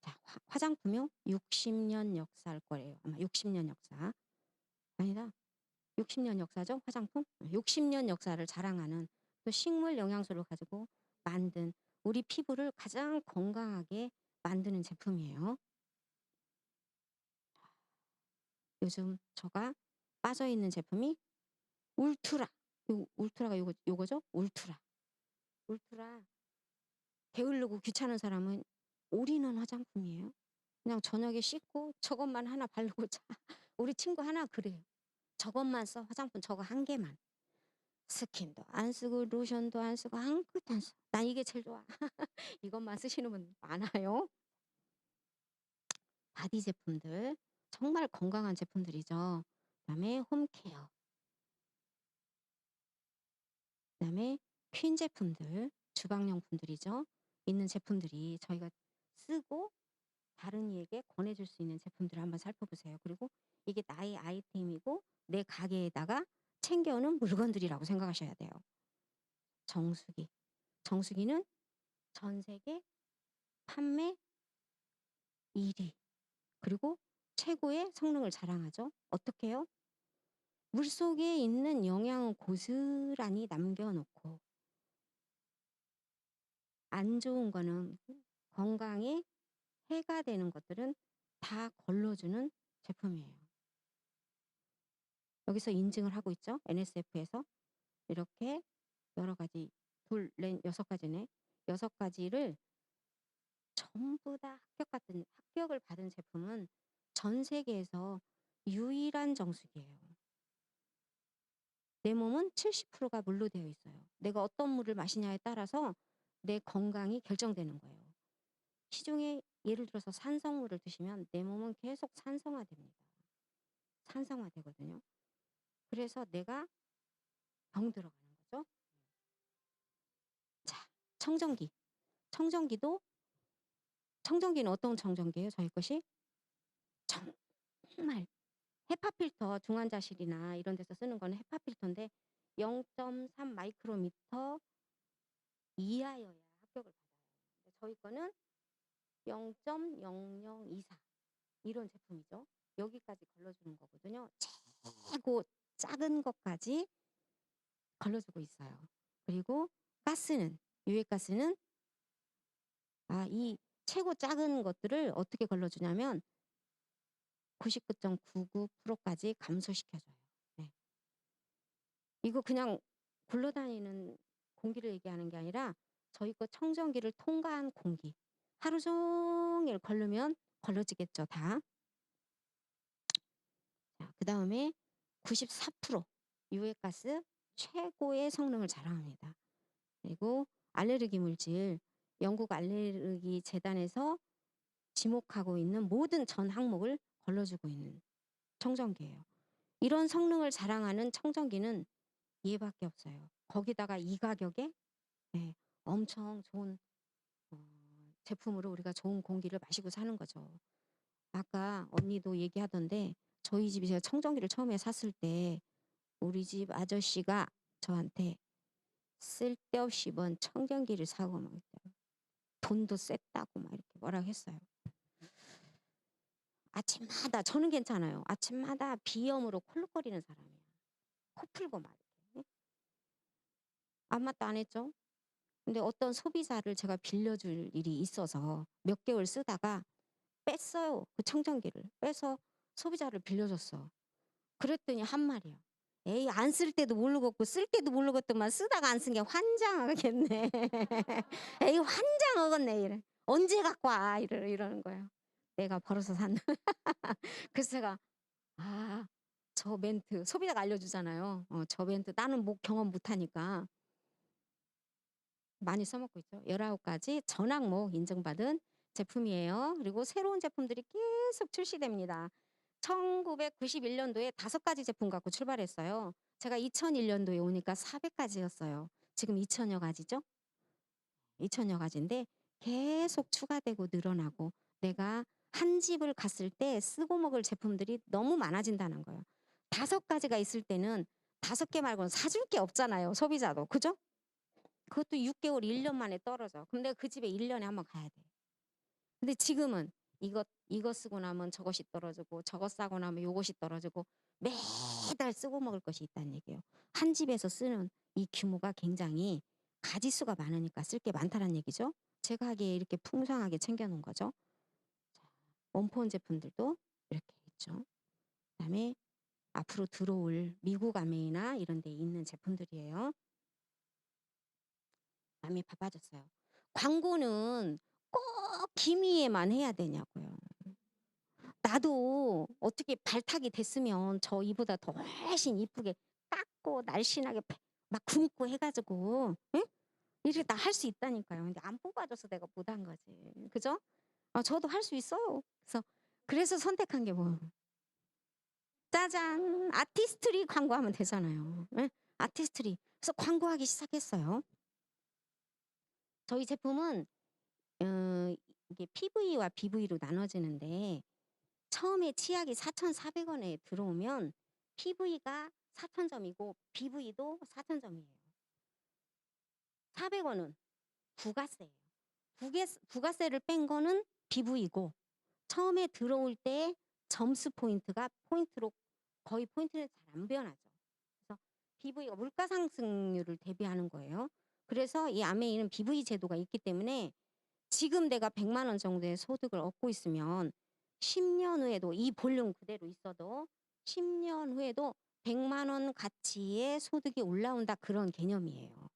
자, 화장품요? 60년 역사일 거예요. 아마 60년 역사. 아니다. 60년 역사죠? 화장품? 60년 역사를 자랑하는 또 식물 영양소를 가지고 만든 우리 피부를 가장 건강하게 만드는 제품이에요. 요즘 제가 빠져 있는 제품이 울트라. 울트라가 요거죠? 울트라. 울트라. 게으르고 귀찮은 사람은 올인원 화장품이에요. 그냥 저녁에 씻고 저것만 하나 바르고 자. 우리 친구 하나 그래요. 저것만 써. 화장품 저거 한 개만. 스킨도 안 쓰고 로션도 안 쓰고 아무것도 안 써. 난 이게 제일 좋아. 이것만 쓰시는 분 많아요. 바디 제품들. 정말 건강한 제품들이죠. 그다음에 홈케어. 그다음에 퀸 제품들, 주방용품들이죠. 있는 제품들이 저희가 쓰고 다른 이에게 권해줄 수 있는 제품들을 한번 살펴보세요. 그리고 이게 나의 아이템이고 내 가게에다가 챙겨오는 물건들이라고 생각하셔야 돼요. 정수기. 정수기는 전 세계 판매 1위. 그리고 최고의 성능을 자랑하죠. 어떻게 해요? 물속에 있는 영양을 고스란히 남겨놓고 안 좋은 거는 건강에 해가 되는 것들은 다 걸러주는 제품이에요. 여기서 인증을 하고 있죠. NSF에서 이렇게 여러 가지 여섯 가지네. 6가지를 전부 다 합격을 받은 제품은 전 세계에서 유일한 정수기예요. 내 몸은 70%가 물로 되어 있어요. 내가 어떤 물을 마시냐에 따라서 내 건강이 결정되는 거예요. 시중에 예를 들어서 산성물을 드시면 내 몸은 계속 산성화됩니다. 산성화되거든요. 그래서 내가 병 들어가는 거죠. 자, 청정기. 청정기는 어떤 청정기예요? 저희 것이 정말 헤파 필터 중환자실이나 이런 데서 쓰는 거는 헤파 필터인데 0.3 마이크로미터 이하여야 합격을 받아요. 근데 저희 거는 0.0024 이런 제품이죠. 여기까지 걸러주는 거거든요. 최고 작은 것까지 걸러주고 있어요. 그리고 가스는 유해가스는 이 최고 작은 것들을 어떻게 걸러주냐면 99.99%까지 감소시켜줘요. 네. 이거 그냥 굴러다니는 공기를 얘기하는 게 아니라 저희 거 청정기를 통과한 공기. 하루 종일 걸르면 걸러지겠죠, 다. 자, 그 다음에 94% 유해가스 최고의 성능을 자랑합니다. 그리고 알레르기 물질, 영국 알레르기 재단에서 지목하고 있는 모든 전 항목을 걸러주고 있는 청정기예요. 이런 성능을 자랑하는 청정기는 얘밖에 없어요. 거기다가 이 가격에 네, 엄청 좋은 제품으로 우리가 좋은 공기를 마시고 사는 거죠. 아까 언니도 얘기하던데 저희 집이 제가 청정기를 처음에 샀을 때 우리 집 아저씨가 저한테 쓸데없이 뭔 청정기를 사고 막 돈도 셌다고 막 이렇게 뭐라고 했어요. 아침마다 저는 괜찮아요. 아침마다 비염으로 콜록거리는 사람이에요. 코 풀고 막 이렇게. 아무 말도 안 했죠. 근데 어떤 소비자를 제가 빌려줄 일이 있어서 몇 개월 쓰다가 뺐어요. 그 청정기를 빼서 소비자를 빌려줬어. 그랬더니 한 말이야. 에이 안 쓸 때도 모르겠고 쓸 때도 모르겠더만 쓰다가 안 쓴 게 환장하겠네. 에이 환장하겠네 이래. 언제 갖고 와 이러는 거예요. 내가 벌어서 산. 그래서 제가 저 멘트 소비자가 알려주잖아요. 저 멘트 나는 뭐 경험 못하니까 많이 써먹고 있죠. 19가지 전 항목 인증받은 제품이에요. 그리고 새로운 제품들이 계속 출시됩니다. 1991년도에 5가지 제품 갖고 출발했어요. 제가 2001년도에 오니까 400가지였어요. 지금 2000여 가지죠. 2000여 가지인데 계속 추가되고 늘어나고 내가 한 집을 갔을 때 쓰고 먹을 제품들이 너무 많아진다는 거예요. 5가지가 있을 때는 5개 말고는 사줄 게 없잖아요. 소비자도. 그죠? 그것도 6개월, 1년 만에 떨어져. 그럼 내가 그 집에 1년에 한번 가야 돼. 근데 지금은 이거 쓰고 나면 저것이 떨어지고 저거 싸고 나면 요것이 떨어지고 매달 쓰고 먹을 것이 있다는 얘기예요. 한 집에서 쓰는 이 규모가 굉장히 가지수가 많으니까 쓸 게 많다는 얘기죠. 제가 하기에 이렇게 풍성하게 챙겨놓은 거죠. 자, 원폰 제품들도 이렇게 있죠. 그다음에 앞으로 들어올 미국 아메이나 이런 데 있는 제품들이에요. 마음이 바빠졌어요. 광고는 꼭 기미에만 해야 되냐고요. 나도 어떻게 발탁이 됐으면 저 이보다 더 훨씬 이쁘게 깎고 날씬하게 막 굶고 해가지고 응? 이렇게 다 할 수 있다니까요. 근데 안 뽑아줘서 내가 못한 거지. 그죠? 저도 할 수 있어요. 그래서 선택한 게 뭐? 짜잔! 아티스트리 광고하면 되잖아요. 응? 아티스트리. 그래서 광고하기 시작했어요. 저희 제품은 이게 PV와 BV로 나눠지는데 처음에 치약이 4,400원에 들어오면 PV가 4,000점이고 BV도 4,000점이에요. 400원은 부가세예요. 부가세를 뺀 거는 BV고 처음에 들어올 때 점수 포인트가 포인트로 거의 포인트는 잘 안 변하죠. 그래서 BV가 물가 상승률을 대비하는 거예요. 그래서 이 아메이는 BV 제도가 있기 때문에 지금 내가 100만 원 정도의 소득을 얻고 있으면 10년 후에도 이 볼륨 그대로 있어도 10년 후에도 100만 원 가치의 소득이 올라온다 그런 개념이에요.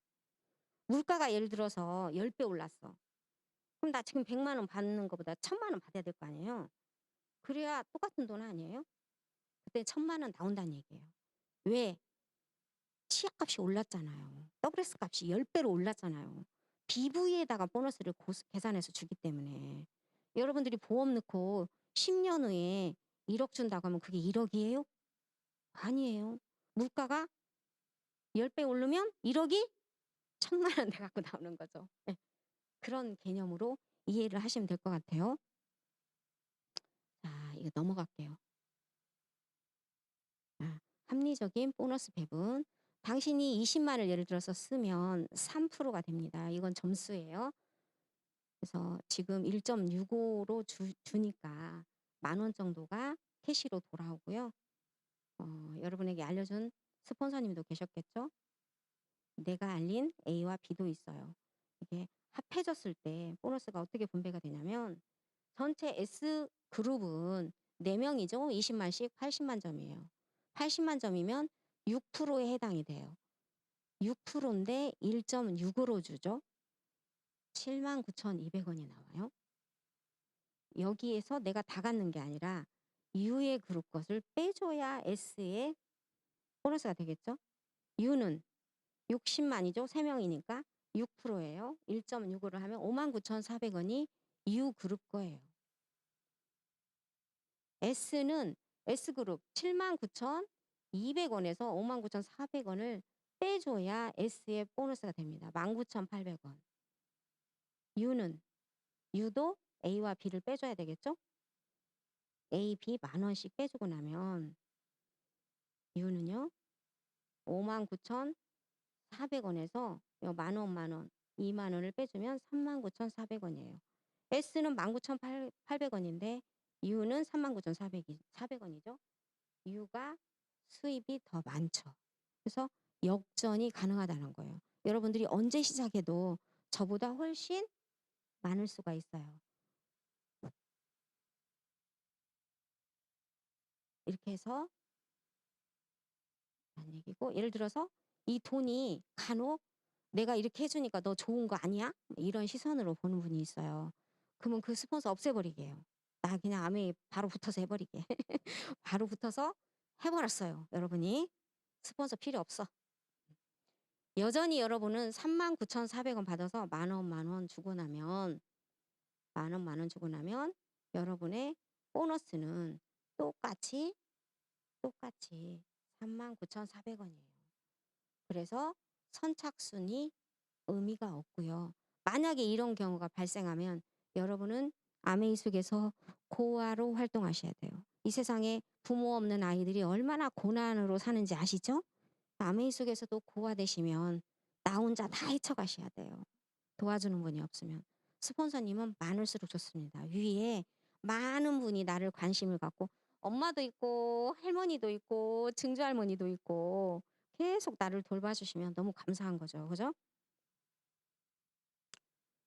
물가가 예를 들어서 10배 올랐어. 그럼 나 지금 100만 원 받는 것보다 1000만 원 받아야 될 거 아니에요. 그래야 똑같은 돈 아니에요? 그때 1000만 원 나온다는 얘기예요. 왜? 치약값이 올랐잖아요. WS 값이 10배로 올랐잖아요. BV에다가 보너스를 계산해서 주기 때문에 여러분들이 보험 넣고 10년 후에 1억 준다고 하면 그게 1억이에요? 아니에요. 물가가 10배 오르면 1억이 1000만 원 돼 갖고 나오는 거죠. 네. 그런 개념으로 이해를 하시면 될 것 같아요. 자, 이거 넘어갈게요. 합리적인 보너스 배분. 당신이 20만을 예를 들어서 쓰면 3%가 됩니다. 이건 점수예요. 그래서 지금 1.65로 주니까 10,000원 정도가 캐시로 돌아오고요. 여러분에게 알려준 스폰서님도 계셨겠죠? 내가 알린 A와 B도 있어요. 이게 합해졌을 때 보너스가 어떻게 분배가 되냐면 전체 S 그룹은 4명이죠. 20만씩 80만 점이에요. 80만 점이면 6%에 해당이 돼요. 6%인데 1.65로 주죠. 79,200원이 나와요. 여기에서 내가 다 갖는 게 아니라 U의 그룹 것을 빼줘야 S의 보너스가 되겠죠. U는 60만이죠. 3명이니까 6%예요. 1.65를 하면 59,400원이 U 그룹 거예요. S는 S그룹 79,200원에서 59,400원을 빼줘야 S의 보너스가 됩니다. 19,800원. U도 A와 B를 빼줘야 되겠죠? A, B 10,000원씩 빼주고 나면 U는요. 59,400원에서 10,000원, 20,000원을 빼주면 39,400원이에요. S는 19,800원인데 U는 39,400원이죠. U가 수입이 더 많죠. 그래서 역전이 가능하다는 거예요. 여러분들이 언제 시작해도 저보다 훨씬 많을 수가 있어요. 이렇게 해서 한 얘기고, 예를 들어서 이 돈이 간혹 내가 이렇게 해주니까 너 좋은 거 아니야? 이런 시선으로 보는 분이 있어요. 그러면 그 스폰서 없애버리게 해요. 나 그냥 아메이 바로 붙어서 해버리게. 바로 붙어서 해버렸어요. 여러분이 스폰서 필요 없어. 여전히 여러분은 39,400원 받아서 만원 주고 나면 만원 주고 나면 여러분의 보너스는 똑같이 39,400원이에요. 그래서 선착순이 의미가 없고요. 만약에 이런 경우가 발생하면 여러분은 아메이 속에서 고아로 활동하셔야 돼요. 이 세상에 부모 없는 아이들이 얼마나 고난으로 사는지 아시죠? 아메이 속에서도 고아 되시면 나 혼자 다 헤쳐가셔야 돼요. 도와주는 분이 없으면. 스폰서님은 많을수록 좋습니다. 위에 많은 분이 나를 관심을 갖고 엄마도 있고 할머니도 있고 증조할머니도 있고 계속 나를 돌봐주시면 너무 감사한 거죠. 그죠?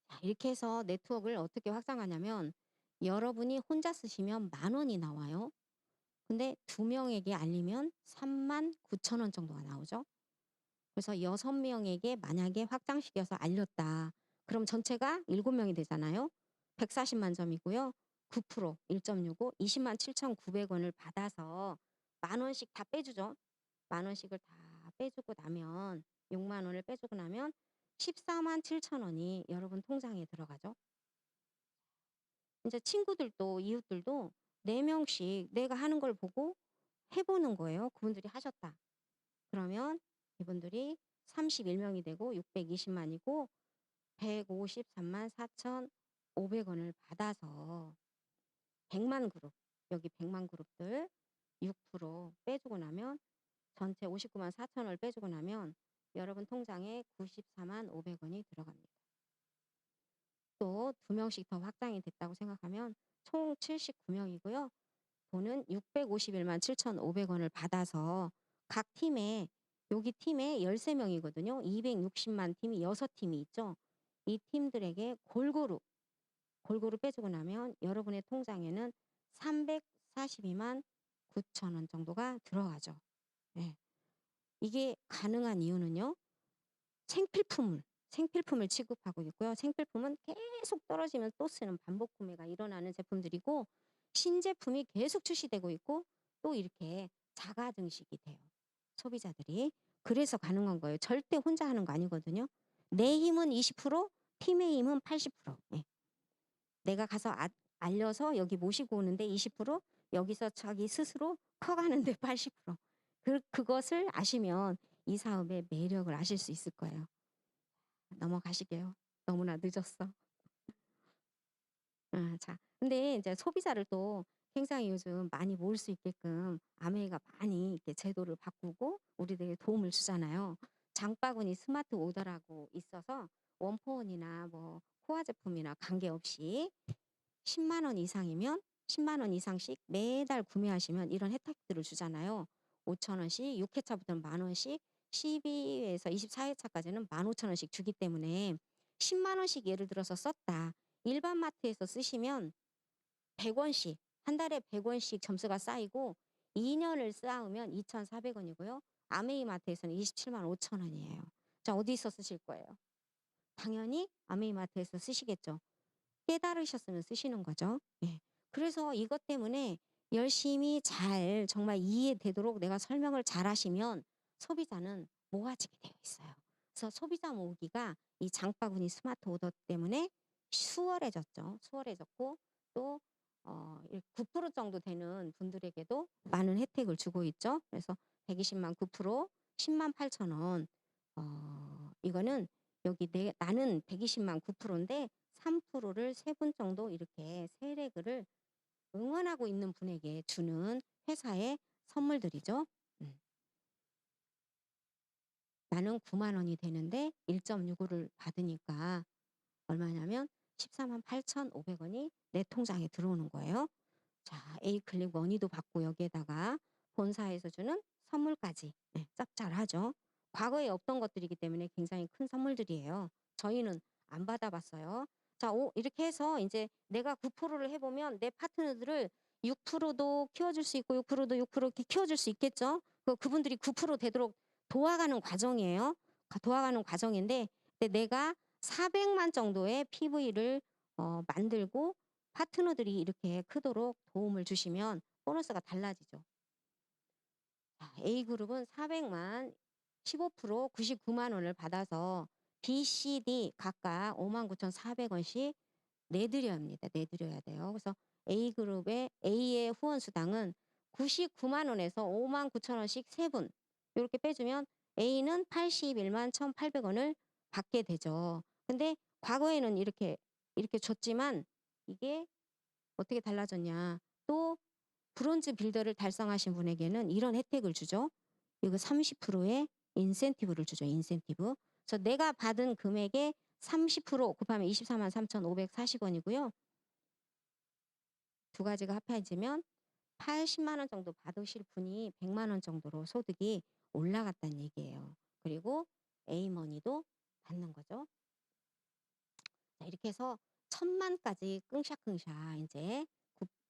자, 이렇게 해서 네트워크를 어떻게 확장하냐면 여러분이 혼자 쓰시면 10,000원이 나와요. 근데 2명에게 알리면 39,000원 정도가 나오죠. 그래서 6명에게 만약에 확장시켜서 알렸다. 그럼 전체가 7명이 되잖아요. 140만 점이고요. 9% 1.65 207,900원을 받아서 10,000원씩 다 빼주죠. 10,000원씩을 다 빼주고 나면 60,000원을 빼주고 나면 147,000원이 여러분 통장에 들어가죠. 이제 친구들도 이웃들도 4명씩 내가 하는 걸 보고 해보는 거예요. 그분들이 하셨다. 그러면 이분들이 31명이 되고 620만이고 153만 4,500원을 받아서 100만 그룹, 여기 100만 그룹들 6% 빼주고 나면 전체 59만 4천원을 빼주고 나면 여러분 통장에 94만 500원이 들어갑니다. 또 2명씩 더 확장이 됐다고 생각하면 총 79명이고요. 돈은 651만 7,500원을 받아서 각 팀에 여기 팀에 13명이거든요. 260만 팀이 6팀이 있죠. 이 팀들에게 골고루 빼주고 나면 여러분의 통장에는 342만 9천원 정도가 들어가죠. 네. 이게 가능한 이유는요. 생필품을 취급하고 있고요. 생필품은 계속 떨어지면 또 쓰는 반복 구매가 일어나는 제품들이고 신제품이 계속 출시되고 있고 또 이렇게 자가 증식이 돼요. 소비자들이. 그래서 가능한 거예요. 절대 혼자 하는 거 아니거든요. 내 힘은 20%, 팀의 힘은 80%. 네. 내가 가서 알려서 여기 모시고 오는데 20%, 여기서 자기 스스로 커가는데 80%. 그것을 아시면 이 사업의 매력을 아실 수 있을 거예요. 넘어가시게요. 너무나 늦었어. 자, 근데 이제 소비자를 또 굉장히 요즘 많이 모을 수 있게끔 아메이가 많이 이렇게 제도를 바꾸고 우리들에게 도움을 주잖아요. 장바구니 스마트 오더라고 있어서 원포원이나 뭐 코아 제품이나 관계없이 10만 원 이상이면 10만 원 이상씩 매달 구매하시면 이런 혜택들을 주잖아요. 5천 원씩 6회차부터는 만 원씩 12회에서 24회차까지는 15,000원씩 주기 때문에 10만 원씩 예를 들어서 썼다. 일반 마트에서 쓰시면 100원씩 한 달에 100원씩 점수가 쌓이고 2년을 쌓으면 2,400원이고요. 아메이 마트에서는 27만 5천 원이에요. 자, 어디서 쓰실 거예요? 당연히 아메이 마트에서 쓰시겠죠. 깨달으셨으면 쓰시는 거죠. 예. 그래서 이것 때문에 열심히 잘 정말 이해되도록 내가 설명을 잘 하시면 소비자는 모아지게 되어 있어요. 그래서 소비자 모으기가 이 장바구니 스마트 오더 때문에 수월해졌죠. 수월해졌고 또 9% 정도 되는 분들에게도 많은 혜택을 주고 있죠. 그래서 120만 9%, 10만 8천 원. 이거는 여기 나는 120만 9%인데 3%를 3분 정도 이렇게 세례금을 응원하고 있는 분에게 주는 회사의 선물들이죠. 나는 9만 원이 되는데 1.65를 받으니까 얼마냐면 14만 8,500원이 내 통장에 들어오는 거예요. 자, A 클릭 원의도 받고 여기에다가 본사에서 주는 선물까지 짭짤하죠. 과거에 없던 것들이기 때문에 굉장히 큰 선물들이에요. 저희는 안 받아봤어요. 자, 이렇게 해서 이제 내가 9%를 해보면 내 파트너들을 6%도 키워줄 수 있고 6%도 6% 이렇게 키워줄 수 있겠죠. 그분들이 9% 되도록 도와가는 과정이에요. 도와가는 과정인데 근데 내가 400만 정도의 PV를 만들고 파트너들이 이렇게 크도록 도움을 주시면 보너스가 달라지죠. A그룹은 400만 15% 99만 원을 받아서 B, C, D 각각 59,400원씩 내드려야 합니다. 내드려야 돼요. 그래서 A그룹의 A의 후원 수당은 99만 원에서 5만 9천 원씩 세 분 이렇게 빼주면 A는 81만 1,800원을 받게 되죠. 근데 과거에는 이렇게 줬지만 이게 어떻게 달라졌냐. 또 브론즈 빌더를 달성하신 분에게는 이런 혜택을 주죠. 이거 30%의 인센티브를 주죠. 인센티브. 그래서 내가 받은 금액의 30% 곱하면 24만 3,540원이고요. 두 가지가 합해지면 80만 원 정도 받으실 분이 100만 원 정도로 소득이 올라갔다는 얘기예요. 그리고 A머니도 받는 거죠. 자, 이렇게 해서 1,000만까지 끙샤끙샤 이제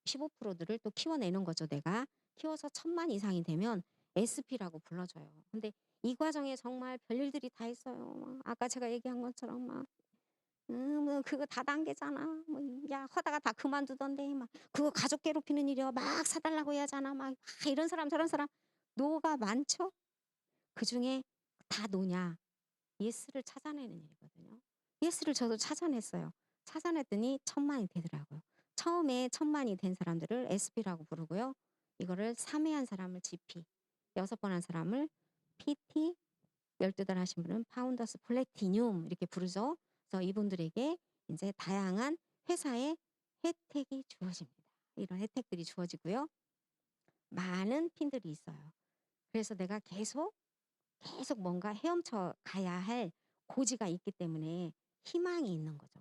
15%들을 또 키워내는 거죠. 내가 키워서 1,000만 이상이 되면 SP라고 불러줘요. 근데 이 과정에 정말 별일들이 다 있어요. 막 아까 제가 얘기한 것처럼 막 뭐 그거 다단계잖아. 뭐 야 하다가 다 그만두던데 막 그거 가족 괴롭히는 일이야. 막 사달라고 해야 하잖아. 막 이런 사람 저런 사람 노가 많죠. 그 중에 다 노냐? 예스를 찾아내는 일이거든요. 예스를 저도 찾아냈어요. 찾아냈더니 1,000만이 되더라고요. 처음에 1,000만이 된 사람들을 SP라고 부르고요. 이거를 3회 한 사람을 GP, 6번 한 사람을 PT, 12달 하신 분은 파운더스 플래티늄 이렇게 부르죠. 그래서 이분들에게 이제 다양한 회사의 혜택이 주어집니다. 이런 혜택들이 주어지고요. 많은 핀들이 있어요. 그래서 내가 계속 뭔가 헤엄쳐 가야 할 고지가 있기 때문에 희망이 있는 거죠.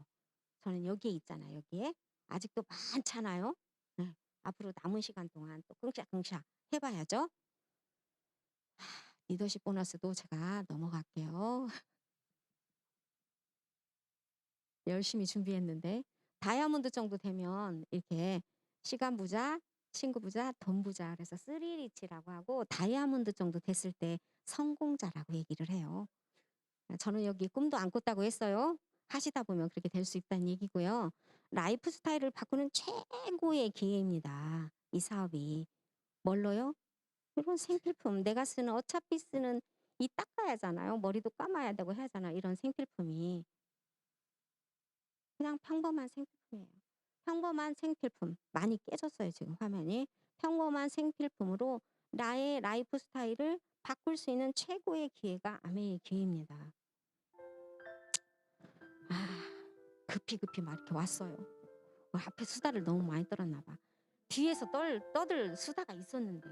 저는 여기에 있잖아요. 여기에 아직도 많잖아요. 네. 앞으로 남은 시간 동안 또 끙샤끙샤 해봐야죠. 리더십 보너스도 제가 넘어갈게요. 열심히 준비했는데 다이아몬드 정도 되면 이렇게 시간 부자, 친구 부자, 돈 부자 그래서 쓰리리치라고 하고 다이아몬드 정도 됐을 때 성공자라고 얘기를 해요. 저는 여기 꿈도 안 꿨다고 했어요. 하시다 보면 그렇게 될 수 있다는 얘기고요. 라이프 스타일을 바꾸는 최고의 기회입니다. 이 사업이. 뭘로요? 이런 생필품. 내가 쓰는 어차피 쓰는 이 닦아야 하잖아요. 머리도 감아야 되고 해야 하잖아요. 이런 생필품이. 그냥 평범한 생필품이에요. 평범한 생필품. 많이 깨졌어요. 지금 화면이. 평범한 생필품으로 나의 라이프 스타일을 바꿀 수 있는 최고의 기회가 아메이의 기회입니다. 급히 막 이렇게 왔어요. 앞에 수다를 너무 많이 떨었나 봐. 뒤에서 떠들 수다가 있었는데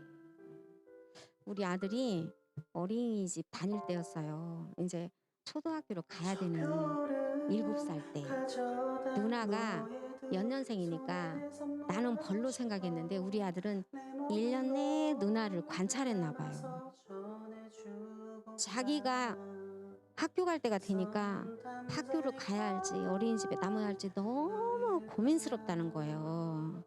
우리 아들이 어린이집 다닐 때였어요. 이제 초등학교로 가야 되는 7살 때 누나가 연년생이니까 나는 벌로 생각했는데 우리 아들은 1년 내내 누나를 관찰했나 봐요. 자기가 학교 갈 때가 되니까 학교를 가야 할지 어린이집에 남아야 할지 너무 고민스럽다는 거예요.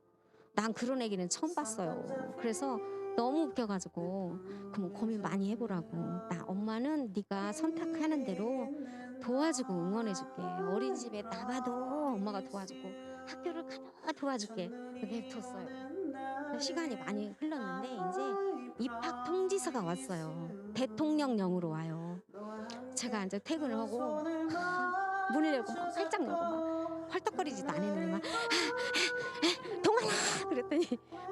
난 그런 애기는 처음 봤어요. 그래서 너무 웃겨가지고 그럼 고민 많이 해보라고. 나 엄마는 네가 선택하는 대로 도와주고 응원해줄게. 어린이집에 나가도 엄마가 도와주고 학교를 가도 도와줄게. 냅뒀어요. 시간이 많이 흘렀는데 이제 입학 통지서가 왔어요. 대통령령으로 와요. 제가 이제 퇴근을 하고 문을 열고 막 활짝 열고 막 헐떡거리지도 않았는데 막 동아야 그랬더니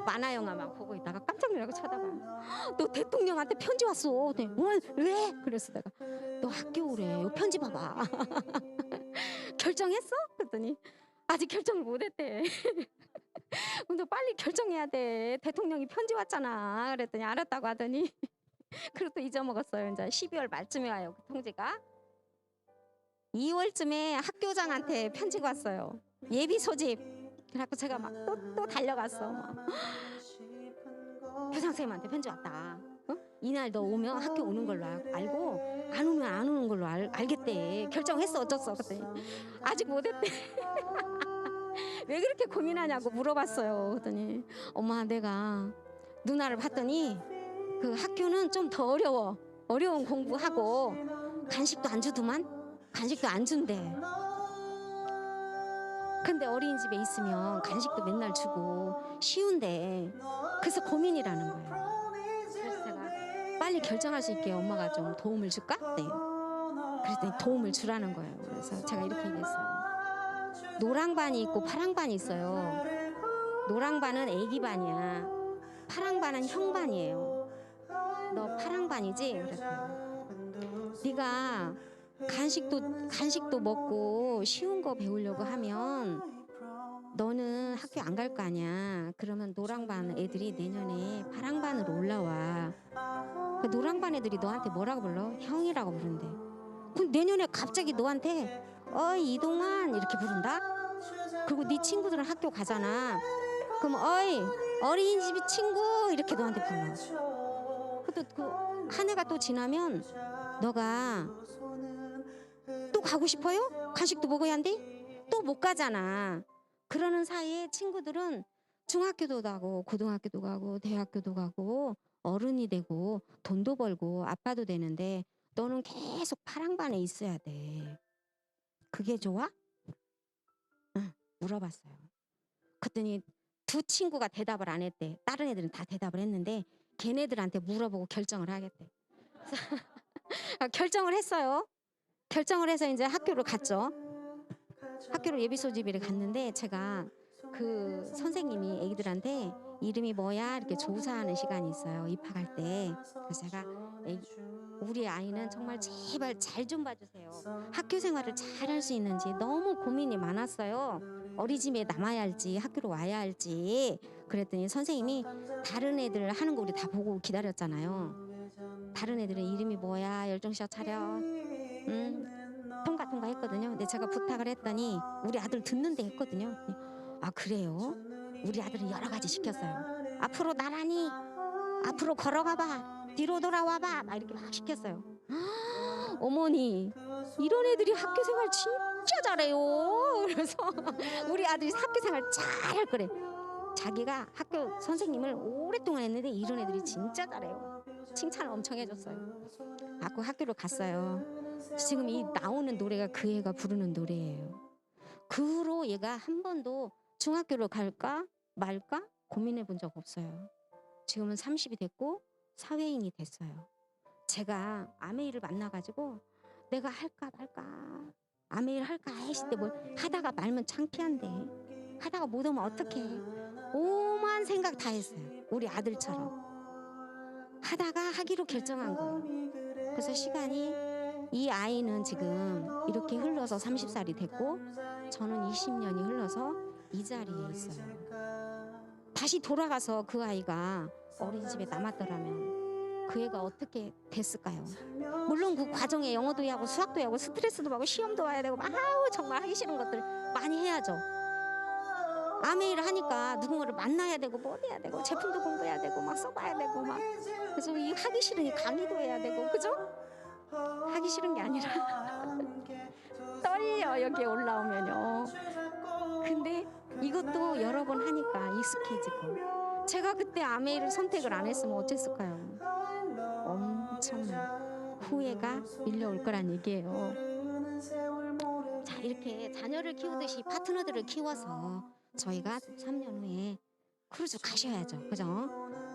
만화 영화 막 보고 있다가 깜짝 놀라고 쳐다봐요. 너 대통령한테 편지 왔어. 네. 왜? 그래서 내가 너 학교 오래. 요 편지 봐봐. 결정했어? 그랬더니 아직 결정을 못했대. 근데 빨리 결정해야 돼. 대통령이 편지 왔잖아. 그랬더니 알았다고 하더니 그리고 또 잊어먹었어요. 이제 12월 말쯤에 와요. 그 통지가. 2월쯤에 학교장한테 편지가 왔어요. 예비 소집. 그래갖고 제가 막 또 달려갔어. 교장 선생님한테 편지 왔다. 어? 이날 너 오면 학교 오는 걸로 알고 안 오면 안 오는 걸로 알겠대. 결정했어 어쩌어. 그랬더니 아직 못했대. 왜 그렇게 고민하냐고 물어봤어요. 그랬더니 엄마 내가 누나를 봤더니 그 학교는 좀 더 어려운 공부하고 간식도 안 주더만. 간식도 안 준대. 근데 어린이집에 있으면 간식도 맨날 주고 쉬운데 그래서 고민이라는 거예요. 그래서 제가 빨리 결정할 수 있게 엄마가 좀 도움을 줄까? 네. 그랬더니 도움을 주라는 거예요. 그래서 제가 이렇게 얘기했어요. 노랑반이 있고 파랑반이 있어요. 노랑반은 애기반이야. 파랑반은 형반이에요. 너 파랑반이지? 그랬어요. 네가 간식도 먹고 쉬운 거 배우려고 하면 너는 학교 안 갈 거 아니야. 그러면 노랑반 애들이 내년에 파랑반으로 올라와. 그 노랑반 애들이 너한테 뭐라고 불러? 형이라고 부른대. 그럼 내년에 갑자기 너한테 어이 이동환 이렇게 부른다? 그리고 네 친구들은 학교 가잖아. 그럼 어이 어린이집 친구 이렇게 너한테 불러. 그 한 해가 또 지나면 너가 또 가고 싶어요? 간식도 먹어야 한대? 또 못 가잖아. 그러는 사이에 친구들은 중학교도 가고 고등학교도 가고 대학교도 가고 어른이 되고 돈도 벌고 아빠도 되는데 너는 계속 파랑반에 있어야 돼. 그게 좋아? 응, 물어봤어요. 그랬더니 두 친구가 대답을 안 했대. 다른 애들은 다 대답을 했는데 걔네들한테 물어보고 결정을 하겠대. 결정을 했어요. 결정을 해서 이제 학교를 갔죠. 학교로 예비 소집일에 갔는데 제가 그 선생님이 애기들한테 이름이 뭐야 이렇게 조사하는 시간이 있어요. 입학할 때. 그래서 제가 우리 아이는 정말 제발 잘 좀 봐주세요. 학교 생활을 잘 할 수 있는지 너무 고민이 많았어요. 어린이집에 남아야 할지 학교로 와야 할지. 그랬더니 선생님이 다른 애들 하는 거 우리 다 보고 기다렸잖아요. 다른 애들은 이름이 뭐야 열정시작 차려. 통과 했거든요. 근데 제가 부탁을 했더니 우리 아들 듣는데 했거든요. 아 그래요? 우리 아들은 여러 가지 시켰어요. 앞으로 나란히 앞으로 걸어가봐. 뒤로 돌아와봐. 막 이렇게 막 시켰어요. 어머니 이런 애들이 학교 생활 진짜 잘해요. 그래서 우리 아들이 학교 생활 잘할 거래. 자기가 학교 선생님을 오랫동안 했는데 이런 애들이 진짜 잘해요. 칭찬을 엄청 해줬어요. 그 학교로 갔어요. 지금 이 나오는 노래가 그 애가 부르는 노래예요. 그 후로 얘가 한 번도 중학교로 갈까 말까 고민해 본 적 없어요. 지금은 30이 됐고 사회인이 됐어요. 제가 아메이를 만나가지고 내가 할까 말까 아메이를 할까 했을 때 뭘 하다가 말면 창피한데 하다가 못 오면 어떡해. 오만 생각 다 했어요. 우리 아들처럼. 하다가 하기로 결정한 거예요. 그래서 시간이 이 아이는 지금 이렇게 흘러서 30살이 됐고 저는 20년이 흘러서 이 자리에 있어요. 다시 돌아가서 그 아이가 어린이집에 남았더라면 그 애가 어떻게 됐을까요? 물론 그 과정에 영어도 해야 하고 수학도 해야 하고 스트레스도 받고 시험도 봐야 되고 아우 정말 하기 싫은 것들 많이 해야죠. 아메이를 하니까 누군가를 만나야 되고 뭐 해야 되고 제품도 공부해야 되고 막 써봐야 되고 막 그래서 이 하기 싫으니 강의도 해야 되고 그죠? 하기 싫은 게 아니라 떨려 여기에 올라오면요. 근데 이것도 여러 번 하니까 익숙해지고 제가 그때 아메이를 선택을 안 했으면 어땠을까요? 엄청난 후회가 밀려올 거란 얘기예요. 자, 이렇게 자녀를 키우듯이 파트너들을 키워서 저희가 3년 후에 크루즈 가셔야죠. 그죠?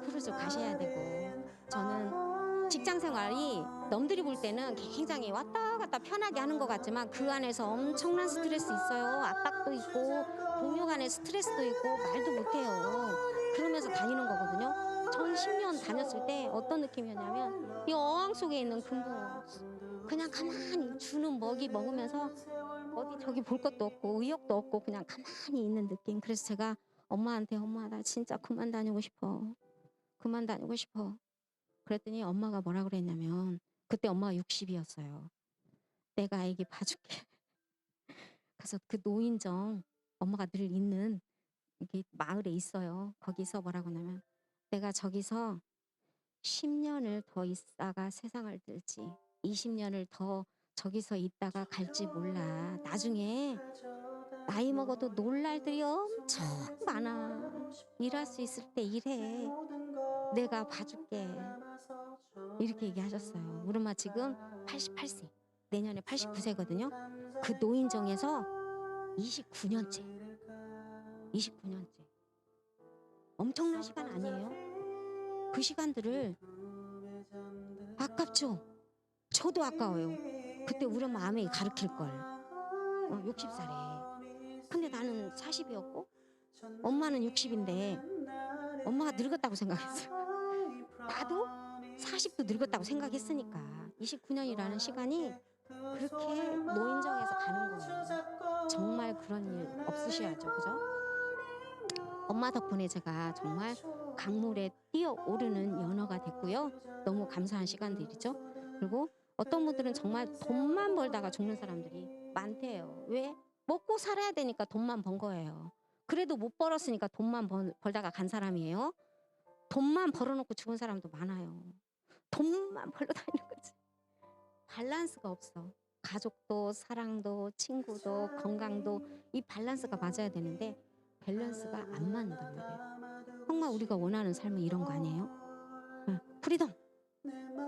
크루즈 가셔야 되고 저는 직장 생활이 남들이 볼 때는 굉장히 왔다 갔다 편하게 하는 것 같지만 그 안에서 엄청난 스트레스 있어요. 압박도 있고 동료 간의 스트레스도 있고 말도 못해요. 그러면서 다니는 거거든요. 전 10년 다녔을 때 어떤 느낌이었냐면 이 어항 속에 있는 금붕어 그냥 가만히 주는 먹이 먹으면서 어디 저기 볼 것도 없고 의욕도 없고 그냥 가만히 있는 느낌. 그래서 제가 엄마한테 엄마 나 진짜 그만 다니고 싶어. 그만 다니고 싶어. 그랬더니 엄마가 뭐라 그랬냐면 그때 엄마가 60이었어요. 내가 애기 봐줄게. 그래서 그 노인정 엄마가 늘 있는 이게 마을에 있어요. 거기서 뭐라고 하냐면 내가 저기서 10년을 더 있다가 세상을 들지 20년을 더 저기서 있다가 갈지 몰라. 나중에 나이 먹어도 놀 날들이 엄청 많아. 일할 수 있을 때 일해. 내가 봐줄게. 이렇게 얘기하셨어요. 우리 엄마 지금 88세. 내년에 89세거든요. 그 노인정에서 29년째. 29년째. 엄청난 시간 아니에요? 그 시간들을 아깝죠? 저도 아까워요. 그때 우리 엄마 아메이 가르칠 걸. 60살에. 근데 나는 40이었고 엄마는 60인데 엄마가 늙었다고 생각했어요. 나도 40도 늙었다고 생각했으니까 29년이라는 시간이 그렇게 노인정에서 가는 거예요. 정말 그런 일 없으셔야죠. 그죠? 엄마 덕분에 제가 정말 강물에 뛰어오르는 연어가 됐고요. 너무 감사한 시간들이죠. 그리고 어떤 분들은 정말 돈만 벌다가 죽는 사람들이 많대요. 왜? 먹고 살아야 되니까 돈만 번 거예요. 그래도 못 벌었으니까 돈만 벌다가 간 사람이에요. 돈만 벌어놓고 죽은 사람도 많아요. 돈만 벌러 다니는 거지. 밸런스가 없어. 가족도 사랑도 친구도 건강도 이 밸런스가 맞아야 되는데 밸런스가 안 맞는단 말이에요. 정말 우리가 원하는 삶은 이런 거 아니에요? 프리덤.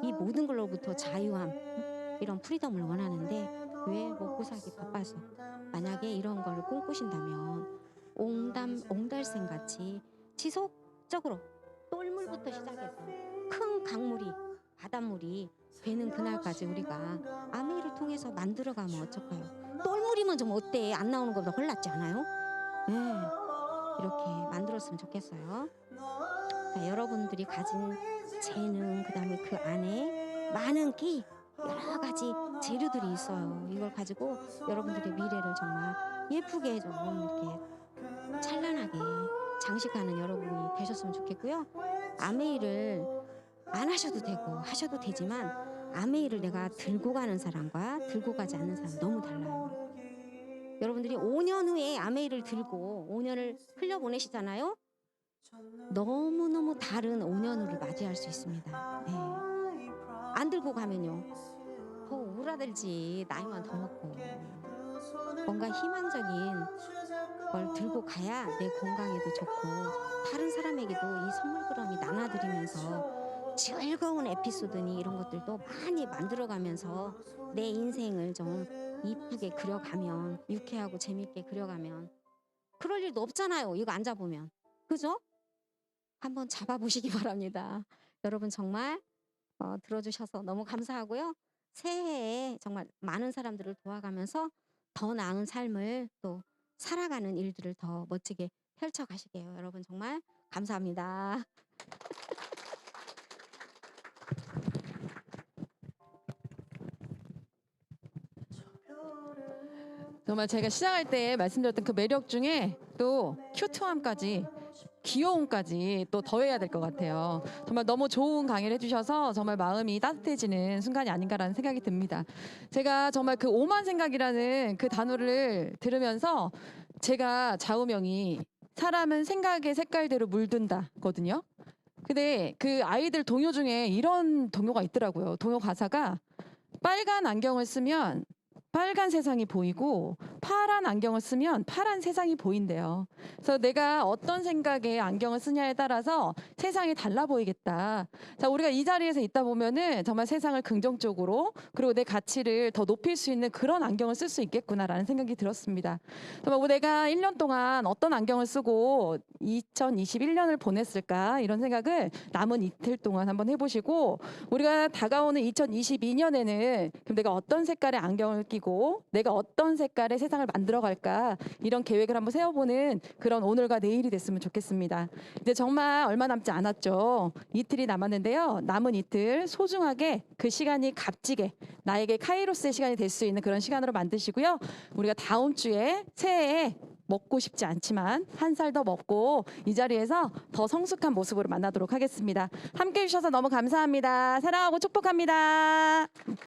이 모든 걸로부터 자유함. 이런 프리덤을 원하는데 왜 먹고 살기 바빠서 만약에 이런 걸 꿈꾸신다면 옹달샘 같이 지속적으로 똘물부터 시작해서 큰 강물이 바닷물이 되는 그날까지 우리가 아메이를 통해서 만들어가면 어쩔까요? 똘물이면 좀 어때? 안 나오는 것보다 훨 낫지 않아요? 네, 이렇게 만들었으면 좋겠어요. 자, 여러분들이 가진 재능 그다음에 그 안에 많은 끼 여러 가지 재료들이 있어요. 이걸 가지고 여러분들의 미래를 정말 예쁘게 좀 이렇게 찬란하게 장식하는 여러분이 되셨으면 좋겠고요. 아메이를 안 하셔도 되고 하셔도 되지만 아메이를 내가 들고 가는 사람과 들고 가지 않는 사람 너무 달라요. 여러분들이 5년 후에 아메이를 들고 5년을 흘려보내시잖아요. 너무너무 다른 5년 후를 맞이할 수 있습니다. 네. 안 들고 가면요. 더 오라들지 나이만 더 먹고. 뭔가 희망적인 걸 들고 가야 내 건강에도 좋고 다른 사람에게도 이 선물그러미 나눠드리면서 즐거운 에피소드니 이런 것들도 많이 만들어가면서 내 인생을 좀 이쁘게 그려가면 유쾌하고 재밌게 그려가면 그럴 일도 없잖아요. 이거 앉아보면. 그죠? 한번 잡아보시기 바랍니다. 여러분 정말 들어주셔서 너무 감사하고요. 새해에 정말 많은 사람들을 도와가면서 더 나은 삶을 또 살아가는 일들을 더 멋지게 펼쳐가시게요. 여러분 정말 감사합니다. 정말 제가 시작할 때 말씀드렸던 그 매력 중에 또 큐트함까지 귀여움까지 또 더해야 될 것 같아요. 정말 너무 좋은 강의를 해주셔서 정말 마음이 따뜻해지는 순간이 아닌가라는 생각이 듭니다. 제가 정말 그 오만 생각이라는 그 단어를 들으면서 제가 좌우명이 사람은 생각의 색깔대로 물든다거든요. 근데 그 아이들 동요 중에 이런 동요가 있더라고요. 동요 가사가 빨간 안경을 쓰면 빨간 세상이 보이고 파란 안경을 쓰면 파란 세상이 보인대요. 그래서 내가 어떤 생각에 안경을 쓰냐에 따라서 세상이 달라 보이겠다. 자, 우리가 이 자리에서 있다 보면은 정말 세상을 긍정적으로 그리고 내 가치를 더 높일 수 있는 그런 안경을 쓸 수 있겠구나라는 생각이 들었습니다. 정말 내가 1년 동안 어떤 안경을 쓰고 2021년을 보냈을까 이런 생각을 남은 이틀 동안 한번 해보시고 우리가 다가오는 2022년에는 그럼 내가 어떤 색깔의 안경을 끼고 내가 어떤 색깔의 세상을 만들어갈까 이런 계획을 한번 세워보는 그런 오늘과 내일이 됐으면 좋겠습니다. 이제 정말 얼마 남지 않았죠. 이틀이 남았는데요. 남은 이틀 소중하게 그 시간이 값지게 나에게 카이로스의 시간이 될 수 있는 그런 시간으로 만드시고요. 우리가 다음 주에 새해에 먹고 싶지 않지만 한 살 더 먹고 이 자리에서 더 성숙한 모습으로 만나도록 하겠습니다. 함께해 주셔서 너무 감사합니다. 사랑하고 축복합니다.